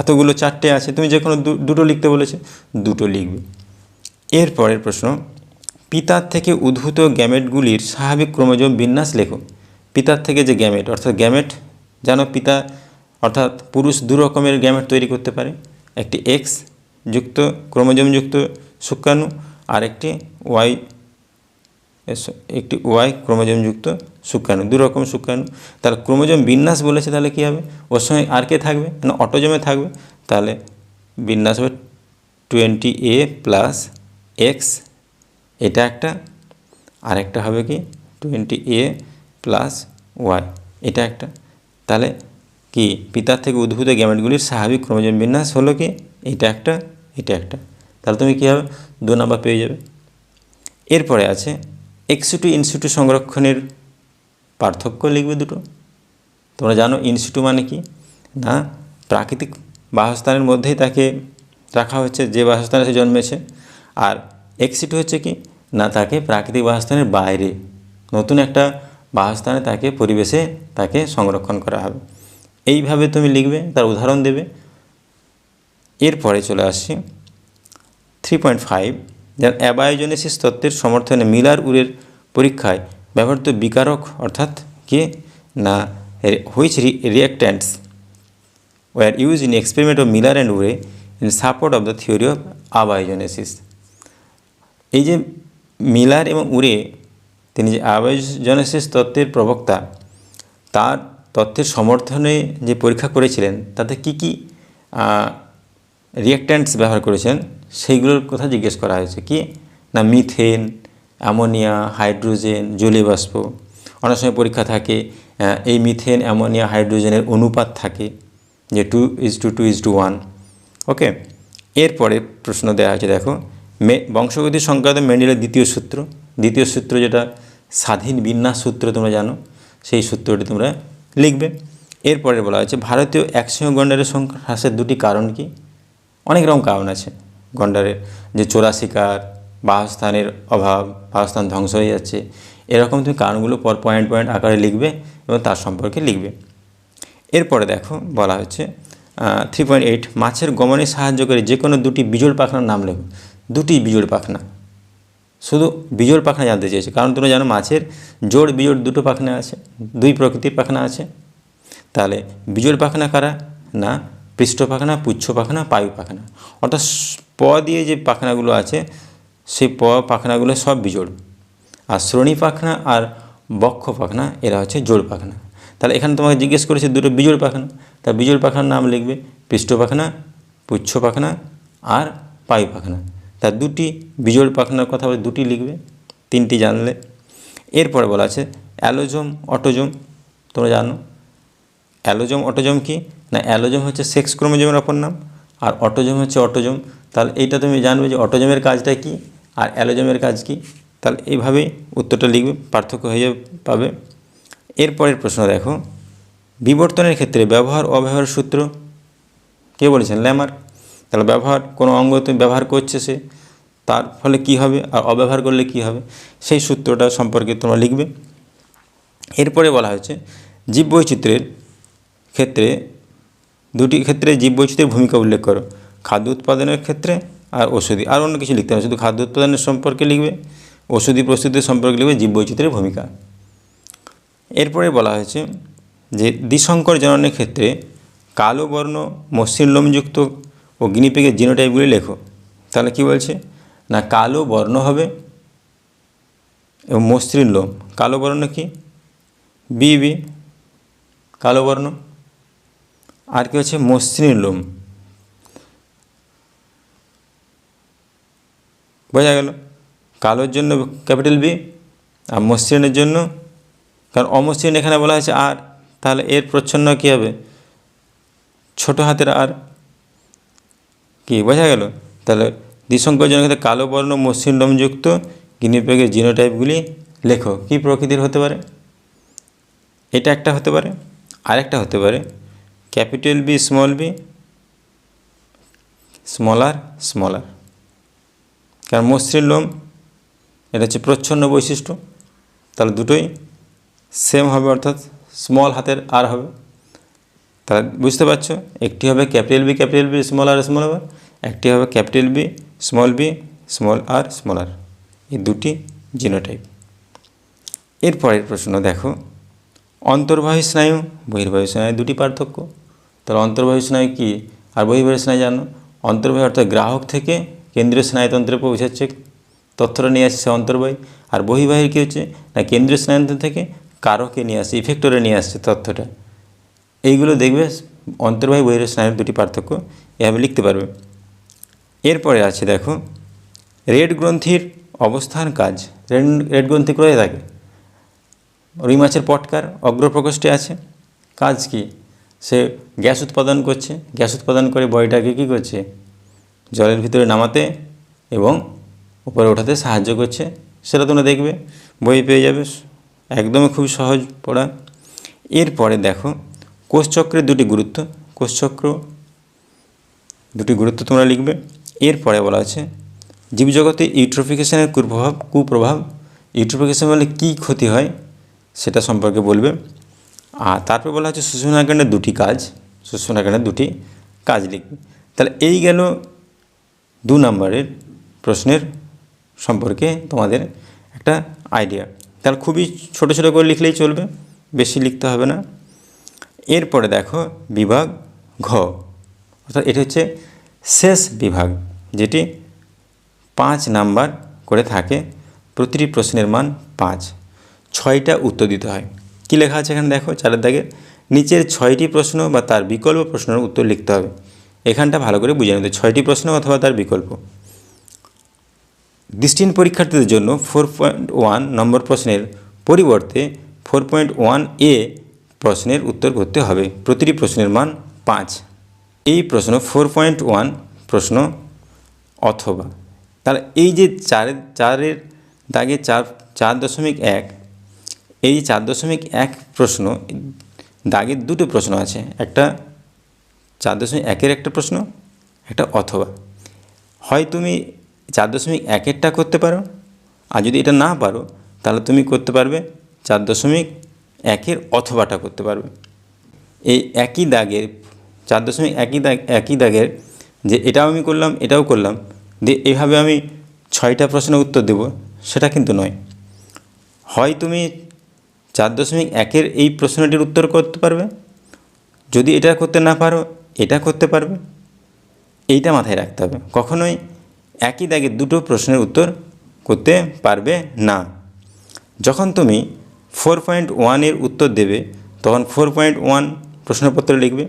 এতগুলো 4টে আছে। তুমি যে কোনো দুটো লিখতে বলেছে, দুটো লিখবে। এরপরের প্রশ্ন, পিতার থেকে উদ্ভূত গ্যামেটগুলির স্বাভাবিক ক্রোমোজোম বিন্যাস লেখো। পিতার থেকে যে গ্যামেট অর্থাৎ গ্যামেট জানো, পিতা অর্থাৎ পুরুষ 2 রকমের গ্যামেট তৈরি করতে পারে, একটি এক্স যুক্ত ক্রোমোজোমযুক্ত শুক্রাণু আর একটি ওয়াই ক্রোমোজোমযুক্ত শুক্রাণু, 2 রকম শুক্রাণু। তাহলে ক্রোমোজোম বিন্যাস বলেছে, তাহলে কী হবে, ওর সঙ্গে আর কে থাকবে না, অটোজোমে থাকবে। তাহলে বিন্যাস হবে 20A প্লাস এক্স, এটা একটা, আর একটা হবে কি 20A প্লাস ওয়াই, এটা একটা। তাহলে কি পিতার থেকে উদ্ভূত গ্যামেটগুলির স্বাভাবিক ক্রোমোজোম বিন্যাস হলো কি এটা একটা, এটা একটা। তাহলে তুমি কী হবে 2 নাম্বার পেয়ে যাবে। এরপরে আছে এক্সিটু ইনসিটু সংরক্ষণের পার্থক্য লিখবে দুটো। তোমরা জানো ইনসিটু মানে কি না, প্রাকৃতিক বাসস্থানের মধ্যেই তাকে রাখা হচ্ছে যে বাসস্থানে সে জন্মেছে। আর এক্সিটু হচ্ছে কি না, তাকে প্রাকৃতিক বাসস্থানের বাইরে নতুন একটা বাসস্থানে তাকে পরিবেশে তাকে সংরক্ষণ করা হবে। এইভাবে তুমি লিখবে, তার উদাহরণ দেবে। এরপরে চলে আসছি 3.5, যেমন অ্যাবায়োজেনেসিস তত্ত্বের সমর্থনে মিলার উরের পরীক্ষায় ব্যবহৃত বিকারক অর্থাৎ কি না, which reactants were use in experiment of Miller and Urey in support of the theory of abiogenesis. এই যে মিলার এবং উরে, তিনি যে অ্যাবায়োজেনেসিস তত্ত্বের প্রবক্তা, তার তত্ত্বের সমর্থনে যে পরীক্ষা করেছিলেন তাতে কি কি রিঅ্যাক্ট্যান্টস ব্যবহার করেছেন সেইগুলোর কথা জিজ্ঞেস করা হয়েছে। কি না, মিথেন, অ্যামোনিয়া, হাইড্রোজেন, জলীয় বাষ্প। অনেক সময় পরীক্ষা থাকে এই মিথেন, অ্যামোনিয়া, হাইড্রোজেনের অনুপাত থাকে যে 2:2:1। ওকে, এরপরে প্রশ্ন দেওয়া হয়েছে দেখো, বংশগতি সংক্রান্ত মেন্ডেলের দ্বিতীয় সূত্র যেটা স্বাধীন বিন্যাস সূত্র তোমরা জানো, সেই সূত্রটি তোমরা লিখবে। এরপরে বলা হয়েছে ভারতীয় একশিঙ্গ গন্ডারের সংখ্যা হ্রাসের 2টি কারণ কি। অনেক রকম কারণ আছে গন্ডারের, যে চোরা শিকার, বাসস্থানের অভাব, বাসস্থান ধ্বংস হয়ে যাচ্ছে, এরকম তুমি কারণগুলো পয়েন্ট আকারে লিখবে এবং তার সম্পর্কে লিখবে। এরপরে দেখো বলা হচ্ছে 3.8, মাছের গমনে সাহায্য করে যে কোনো 2টি বিজোড় পাখনার নাম লেখো। 2টি বিজোড় পাখনা, শুধু বিজোড় পাখনা জানতে চেয়েছে, কারণ তোমরা জানো মাছের জোড় বিজোড় 2টো পাখনা আছে, 2 প্রকৃতির পাখনা আছে। তাহলে বিজোড় পাখনা কারা না, পৃষ্ঠ পাখনা, পুচ্ছ পাখনা, পায়ু পাখনা। অর্থাৎ প দিয়ে যে পাখনাগুলো আছে সেই পাখনাগুলো সব বিজোড়, আর শ্রোণী পাখনা আর বক্ষ পাখনা এরা হচ্ছে জোড় পাখনা। তাহলে এখানে তোমাকে জিজ্ঞেস করেছে 2টো বিজোড় পাখনা, তা বিজোড় পাখনার নাম লিখবে পৃষ্ঠ পাখনা, পুচ্ছ পাখনা আর পায়ু পাখনা। তা 2টি বিজোড় পাখনার কথা বলে 2টি লিখবে, 3টি জানলে। এরপরে বলা আছে অ্যালোজোম, অটোজোম। তোমরা জানো অ্যালোজোম অটোজোম কি না, অ্যালোজোম হচ্ছে সেক্স ক্রোমোজোমের অপর নাম, আর অটোজোম হচ্ছে অটোজোম। তাহলে এইটা তুমি জানবে যে অটোজোমের কাজটা কি আর অ্যালোজোমের কাজ কি। তাহলে এইভাবেই উত্তরটা লিখবে, পার্থক্য হয়ে পাবে। এরপরের প্রশ্ন দেখো, বিবর্তনের ক্ষেত্রে ব্যবহার অব্যবহার সূত্র কে বলেছেন, ল্যামার। তাহলে ব্যবহার, কোনো অঙ্গ তুমি ব্যবহার করছে সে, তার ফলে কি হবে, আর অব্যবহার করলে কি হবে, সেই সূত্রটা সম্পর্কে তোমরা লিখবে। এরপরে বলা হয়েছে জীববৈচিত্র্যের ক্ষেত্রে 2টি ক্ষেত্রে জীববৈচিত্র্যের ভূমিকা উল্লেখ করো। খাদ্য উৎপাদনের ক্ষেত্রে আর ওষুধি, আর অন্য কিছু লিখতে হবে, শুধু খাদ্য উৎপাদনের সম্পর্কে লিখবে, ওষুধি প্রস্তুতির সম্পর্কে লিখবে, জীববৈচিত্র্যের ভূমিকা। এরপরে বলা হয়েছে যে দ্বিসংকর জননের ক্ষেত্রে কালো বর্ণ, মসৃণ লোমযুক্ত ও গিনিপিগের জিনোটাইপগুলি লেখো। তাহলে কি বলছে না, কালো বর্ণ হবে এবং মসৃণ লোম। কালো বর্ণ কি, বিবি কালো বর্ণ, আর কি হচ্ছে মসৃণ লোম, বোঝা গেল। কালোর জন্য ক্যাপিটাল বি আর মসৃণের জন্য, কারণ অমসৃণ এখানে বলা হয়েছে আর, তাহলে এর প্রচ্ছন্ন কী হবে ছোট হাতের আর, কি বোঝা গেল। তাহলে দ্বিসংকরজনের ক্ষেত্রে কালো বর্ণ মসৃণ লোমযুক্ত গিনিপিগের জিনোটাইপগুলি লেখো। কী প্রকৃতির হতে পারে? এটা একটা হতে পারে, আরেকটা হতে পারে ক্যাপিটাল বি স্মল আর স্মল আর, কারণ মসৃণ লোম এটা হচ্ছে প্রচ্ছন্ন বৈশিষ্ট্য, তাহলে দুটোই সেম হবে, অর্থাৎ স্মল হাতের আর হবে। তাহলে বুঝতে পারছো, একটি হবে ক্যাপিটাল বি স্মল আর, একটি হবে ক্যাপিটাল বি স্মল আর, এই দুটি জিনোটাইপ। এরপরের প্রশ্ন দেখো, অন্তর্বাহী স্নায়ু বহির্বাহী স্নায়ু দুটি পার্থক্য। তাহলে অন্তর্বাহী স্নায়ু কী আর বহির্বাহী স্নায়ু জানো। অন্তর্বাহী অর্থাৎ গ্রাহক থেকে কেন্দ্রীয় স্নায়ুতন্ত্রে পৌঁছাচ্ছে তথ্যটা নিয়ে আসছে অন্তর্বাহী, আর বহির্বাহী কী হচ্ছে না কেন্দ্রীয় স্নায়ুতন্ত্র থেকে কারকে নিয়ে আসছে, ইফেক্টরে নিয়ে আসছে তথ্যটা। এইগুলো দেখবে অন্তর্বাহী বহির্বাহী স্নায়ুর দুটি পার্থক্য এভাবে লিখতে পারবে। এরপরে আছে দেখো রেড গ্রন্থির অবস্থান কাজ। রেড গ্রন্থি কোথায় থাকে? রুই মাছের পটকার অগ্রপ্রকোষ্ঠে আছে। কাজ কি? সে গ্যাস উৎপাদন করছে, গ্যাস উৎপাদন করে বডিটাকে কী করছে জলের ভিতরে নামাতে এবং উপরে ওঠাতে সাহায্য করছে। সেটা তোমরা দেখবে, বই পেয়ে যাবে, একদমই খুব সহজ পড়া। এরপরে দেখো কোষচক্রের দুটি গুরুত্ব, কোষচক্র দুটি গুরুত্ব তোমরা লিখবে। এরপরে বলা আছে জীবজগতে ইউট্রোফিকেশনের কুপ্রভাব, ইউট্রোফিকেশন বলে কী ক্ষতি হয় সেটা সম্পর্কে বলবে। আর তারপর বলা হচ্ছে শুষ্কনালীর দুটি কাজ লিখবে। তাহলে এই গেল 2 নম্বরের প্রশ্নের সম্পর্কে তোমাদের একটা আইডিয়া। তাহলে খুবই ছোট ছোট করে লিখলেই চলবে, বেশি লিখতে হবে না। এরপরে দেখো বিভাগ ঘ, অর্থাৎ এটা হচ্ছে শেষ বিভাগ, যেটি 5 নাম্বার করে থাকে, প্রতিটি প্রশ্নের মান 5, 6টা উত্তর দিতে হয়। কী লেখা আছে এখানে দেখো 4 দাগের নিচের 6টি প্রশ্ন বা তার বিকল্প প্রশ্নের উত্তর লিখতে হবে। এখানটা ভালো করে বুঝে নিতে, 6টি প্রশ্ন অথবা তার বিকল্প। দৃষ্টিহীন পরীক্ষার্থীদের জন্য 4.1 নম্বর প্রশ্নের পরিবর্তে 4.1a প্রশ্নের উত্তর করতে হবে, প্রতিটি প্রশ্নের মান 5। এই প্রশ্ন 4.1 প্রশ্ন অথবা, তাহলে এই যে 4-এর দাগে 4.1, এই 4.1 প্রশ্ন দাগের দুটো প্রশ্ন আছে, একটা 4.1-এর একটা প্রশ্ন, একটা অথবা। হয় তুমি 4.1-এরটা করতে পারো, আর যদি এটা না পারো তাহলে তুমি করতে পারবে 4.1-এর অথবাটা করতে পারবে। এই একই দাগের 4.1 দাগের যে এটাও আমি করলাম এটাও করলাম দিয়ে এভাবে আমি 6টা প্রশ্নের উত্তর দেব, সেটা কিন্তু নয়। হয় তুমি 4.1-এর এই প্রশ্নটির উত্তর করতে পারবে, যদি এটা করতে না পারো এটা করতে পারবে। এইটা মাথায় রাখতে হবে, কখনোই একই দাগের দুটো প্রশ্নের উত্তর করতে পারবে না। যখন তুমি 4.1-এর উত্তর দেবে তখন 4.1 প্রশ্নপত্র লিখবে।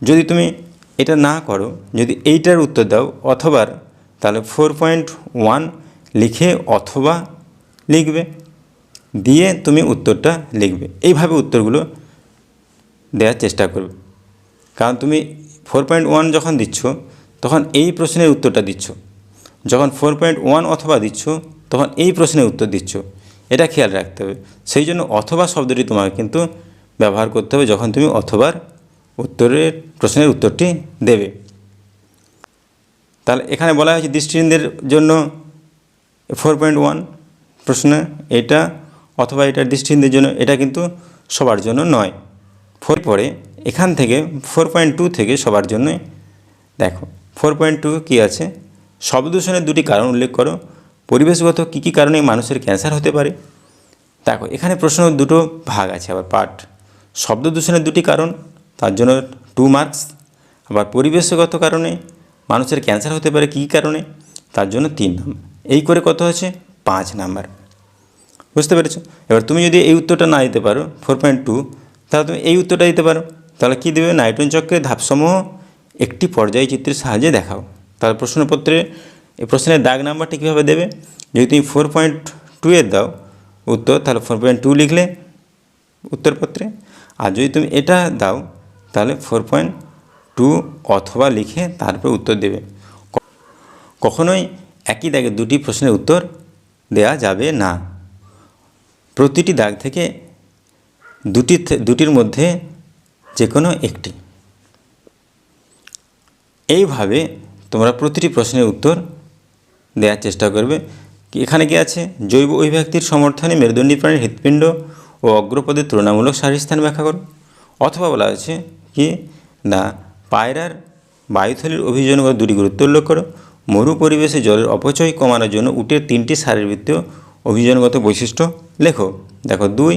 যদি তুমি এটা না করো, যদি এইটার উত্তর দাও অথবার, তাহলে 4.1 লিখে অথবা লিখবে, দিয়ে তুমি উত্তরটা লিখবে। এইভাবে উত্তরগুলো দেওয়ার চেষ্টা করবে, কারণ তুমি 4.1 যখন দিচ্ছ তখন এই প্রশ্নের উত্তরটা দিচ্ছ, যখন 4.1 অথবা দিচ্ছ তখন এই প্রশ্নের উত্তর দিচ্ছ, এটা খেয়াল রাখতে হবে। সেই জন্য অথবা শব্দটি তোমাকে কিন্তু ব্যবহার করতে হবে যখন তুমি অথবার প্রশ্নের উত্তরটি দেবে। তাহলে এখানে বলা হয়েছে দৃষ্টিহীনদের জন্য 4.1 প্রশ্ন এটা, অথবা এটা দৃষ্টিহীনদের জন্য, এটা কিন্তু সবার জন্য নয়। পরে এখান থেকে 4.2 থেকে সবার জন্যই দেখো 4.2 কী আছে, শব্দ দূষণের দুটি কারণ উল্লেখ করো, পরিবেশগত কী কী কারণে মানুষের ক্যান্সার হতে পারে। দেখো এখানে প্রশ্ন দুটো ভাগ আছে, আবার পার্ট। শব্দ দূষণের দুটি কারণ, তার জন্য 2 মার্কস, আবার পরিবেশগত কারণে মানুষের ক্যান্সার হতে পারে কী কারণে, তার জন্য 3 নাম্বার। এই করে কত হচ্ছে 5 নাম্বার। বুঝতে পেরেছো? এবার তুমি যদি এই উত্তরটা না দিতে পারো 4.2, তাহলে তুমি এই উত্তরটা দিতে পারো তাহলে কী দেবে, নাইট্রোজেন চক্রের ধাপসমূহ একটি পর্যায় চিত্রের সাহায্যে দেখাও। তাহলে প্রশ্নপত্রে এই প্রশ্নের দাগ নাম্বারটি কীভাবে দেবে, যদি তুমি 4.2 এর দাও উত্তর, তাহলে 4.2 লিখলে উত্তরপত্রে, আর যদি তুমি এটা দাও তাহলে 4.2 অথবা লিখে তারপর উত্তর দেবে। কখনোই একই দাগে দুটি প্রশ্নের উত্তর দেয়া যাবে না। প্রতিটি দাগ থেকে দুটির মধ্যে যে কোনো একটি। এইভাবে তোমরা প্রতিটি প্রশ্নের উত্তর দেওয়ার চেষ্টা করবে। এখানে কি আছে, জৈব অভিব্যক্তির সমর্থনে মেরুদণ্ডী প্রাণীর হৃৎপিণ্ড ও অগ্রপদের তুলনামূলক সারিস্থান ব্যাখ্যা করো। অথবা বলা আছে কি না, পায়রার বায়ুথলির অভিযোজনগত দুটি গুরুত্ব উল্লেখ করো। মরু পরিবেশে জলের অপচয় কমানোর জন্য উটের 3টি শারীরবৃত্তীয় অভিযোজনগত বৈশিষ্ট্য লেখো। দেখো 2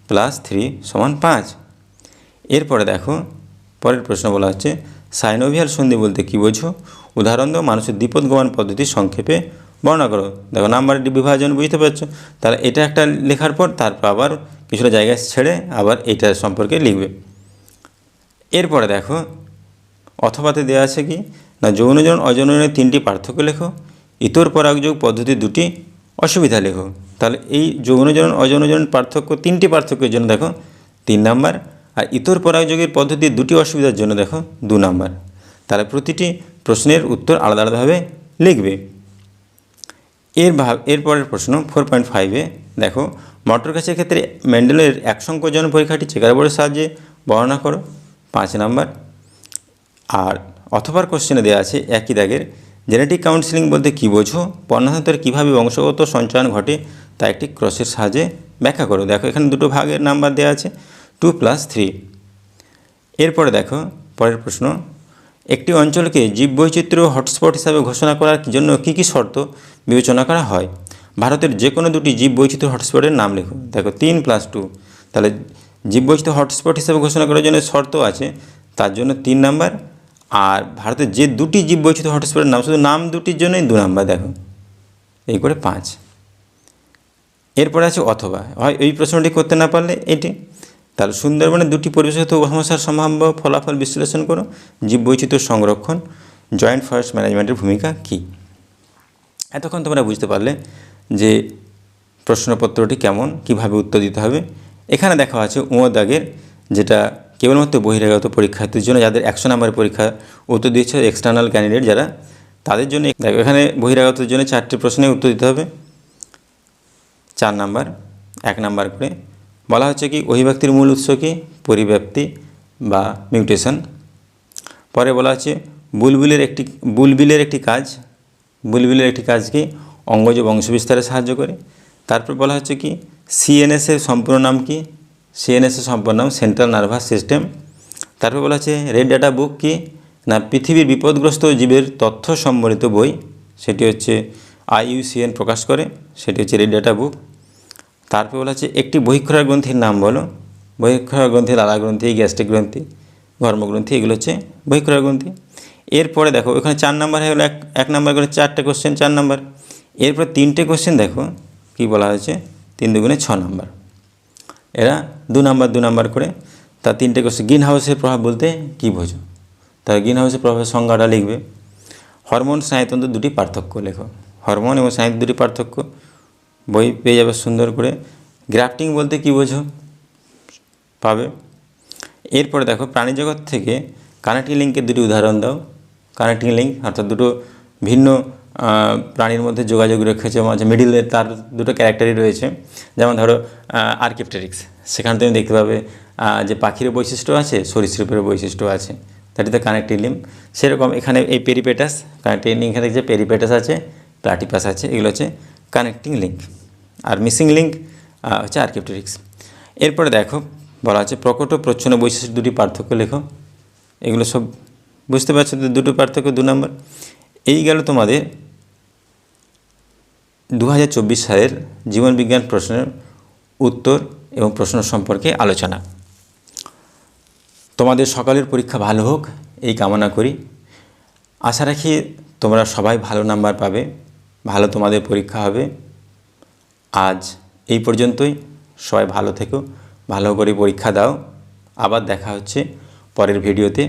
+ 3 = 5। এরপরে দেখো পরের প্রশ্ন বলা হচ্ছে সাইনোভিয়াল সন্ধি বলতে কী বোঝো, উদাহরণ দাও, মানুষের দ্বিপদগমন পদ্ধতি সংক্ষেপে বর্ণনা করো। দেখো নাম্বারের বিভাজন বুঝতে পারছো, তাহলে এটা একটা লেখার পর তারপর আবার কিছুটা জায়গায় ছেড়ে আবার এইটার সম্পর্কে লিখবে। এরপরে দেখো অথবাতে দেওয়া আছে কি না, যৌনজন অযৌনজনের 3টি পার্থক্য লেখো। ইতর পরাগযোগ পদ্ধতির 2টি অসুবিধা লেখো। তাহলে এই যৌনজন অযৌনজন পার্থক্য 3টি পার্থক্যের জন্য দেখো 3 নাম্বার, আর ইতর পরাগযোগের পদ্ধতির 2টি অসুবিধার জন্য দেখো 2 নাম্বার। তাহলে প্রতিটি প্রশ্নের উত্তর আলাদা আলাদাভাবে লিখবে। এরপরের প্রশ্ন 4.5-এ দেখো মটর গাছের ক্ষেত্রে মেন্ডেলের এক সংকোচন পরীক্ষাটি চেকার বোর্ডের সাহায্যে বর্ণনা করো, 5 নাম্বার। আর অথবার কোশ্চেনে দেওয়া আছে একই দাগের জেনেটিক কাউন্সেলিং বলতে কী বোঝো, বর্ণান্তরে কীভাবে বংশগত সঞ্চয়ন ঘটে তা একটি ক্রসের সাহায্যে ব্যাখ্যা করো। দেখো এখানে 2টো ভাগের নাম্বার দেওয়া আছে 2 + 3। এরপরে দেখো পরের প্রশ্ন, একটি অঞ্চলকে জীববৈচিত্র্য হটস্পট হিসাবে ঘোষণা করার জন্য কী কী শর্ত বিবেচনা করা হয়। ভারতের যে কোনো 2টি জীববৈচিত্র্য হটস্পটের নাম লেখো। দেখো 3 + 2, তাহলে জীববৈচিত্র্য হটস্পট হিসাবে ঘোষণা করার জন্য শর্ত আছে, তার জন্য 3 নাম্বার। আর ভারতের যে 2টি জীববৈচিত্র্য হটস্পটের নাম, শুধু নাম 2টির জন্যই 2 নাম্বার। দেখো এই করে 5। এরপরে আছে অথবা, হয় এই প্রশ্নটি করতে না পারলে এটি। তাহলে সুন্দরবনের 2টি পরিবেশগত সমস্যার সম্ভাব্য ফলাফল বিশ্লেষণ করো। জীববৈচিত্র্য সংরক্ষণ, জয়েন্ট ফরেস্ট ম্যানেজমেন্টের ভূমিকা কী। এতক্ষণ তোমরা বুঝতে পারলে যে প্রশ্নপত্রটি কেমন, কিভাবে উত্তর দিতে হবে। এখানে দেখা আছে দাগের, যেটা কেবলমাত্র বহিরাগত পরীক্ষার্থীর জন্য, যাদের 100 নম্বরের পরীক্ষা উত্তর দিয়েছে এক্সটার্নাল ক্যান্ডিডেট যারা, তাদের জন্য। দেখো এখানে বহিরাগতের জন্য 4টি প্রশ্নে উত্তর দিতে হবে, 4 নাম্বার, 1 নাম্বার করে। বলা হচ্ছে কি অভিব্যক্তির মূল উৎস কী, পরিব্যাপ্তি বা মিউটেশন। পরে বলা হচ্ছে বুলবিলের একটি কাজ কি, অঙ্গজ বংশবিস্তারে সাহায্য করে। তারপর বলা হচ্ছে কি সিএনএসের সম্পূর্ণ নাম কি, সিএনএসের সম্পূর্ণ নাম সেন্ট্রাল নার্ভাস সিস্টেম। তারপর বলা হচ্ছে রেড ডাটা বুক কি না, পৃথিবীর বিপদগ্রস্ত জীবের তথ্য সম্বলিত বই, সেটি হচ্ছে IUCN প্রকাশ করে, সেটি হচ্ছে রেড ডাটা বুক। তারপর বলা হচ্ছে একটি বহিঃক্ষরার গ্রন্থির নাম বলো। বহিঃক্ষরার গ্রন্থি লালা গ্রন্থি, গ্যাস্ট্রিক গ্রন্থি, ঘর্মগ্রন্থি, এগুলো হচ্ছে বহিঃক্ষরার গ্রন্থি। এরপরে দেখো এখানে 4 নাম্বার হয়ে গেলো, 1 নাম্বার করে 4টে কোশ্চেন, 4 নাম্বার। এরপর 3টে কোশ্চেন দেখো কি বলা হয়েছে, 3 দুগুণে 6 নাম্বার। এরা 2 নাম্বার করে। তার 3টে কোশ্চেন। গ্রিন হাউসের প্রভাব বলতে কী বোঝো, তার গ্রিন হাউসের প্রভাবের সংজ্ঞাটা লিখবে। হরমোন স্নায়ুতন্ত্র 2টি পার্থক্য লেখো। হরমোন এবং স্নায়ু 2টি পার্থক্য বই পেয়ে যাবে সুন্দর করে। গ্রাফটিং বলতে কী বোঝো পাবে। এরপরে দেখো প্রাণীজগৎ থেকে কানেক্টিং লিঙ্কের 2টি উদাহরণ দাও। কানেক্টিং লিঙ্ক অর্থাৎ 2টো ভিন্ন প্রাণীর মধ্যে যোগাযোগ রেখেছে, মাঝে মিডিলে তার 2টো ক্যারেক্টারই রয়েছে। যেমন ধরো আর্কিপটেরিক্স, সেখানে তুমি দেখতে পাবে যে পাখির বৈশিষ্ট্য আছে, সরীসৃপের বৈশিষ্ট্য আছে, that is the connecting link. সেরকম এখানে এই পেরিপেটাস, কানেক্টিং লিঙ্ক এখানে যে পেরিপেটাস আছে, প্লাটিপাস আছে, এগুলো হচ্ছে কানেক্টিং লিঙ্ক। আর মিসিং লিঙ্ক হচ্ছে আর্কিপটেরিক্স। এরপরে দেখো বলা আছে প্রকট ও প্রচ্ছন্ন বৈশিষ্ট্যের 2টি পার্থক্য লেখো। এগুলো সব বুঝতে পারছো, 2টো পার্থক্য 2 নাম্বার। এই গেল তোমাদের 2024 সালের জীবনবিজ্ঞান প্রশ্নের উত্তর এবং প্রশ্ন সম্পর্কে আলোচনা। তোমাদের সকালের পরীক্ষা ভালো হোক এই কামনা করি। আশা রাখি তোমরা সবাই ভালো নাম্বার পাবে, ভালো তোমাদের পরীক্ষা হবে। আজ এই পর্যন্তই। সবাই ভালো থেকো, ভালো করে পরীক্ষা দাও। আবার দেখা হচ্ছে পরের ভিডিওতে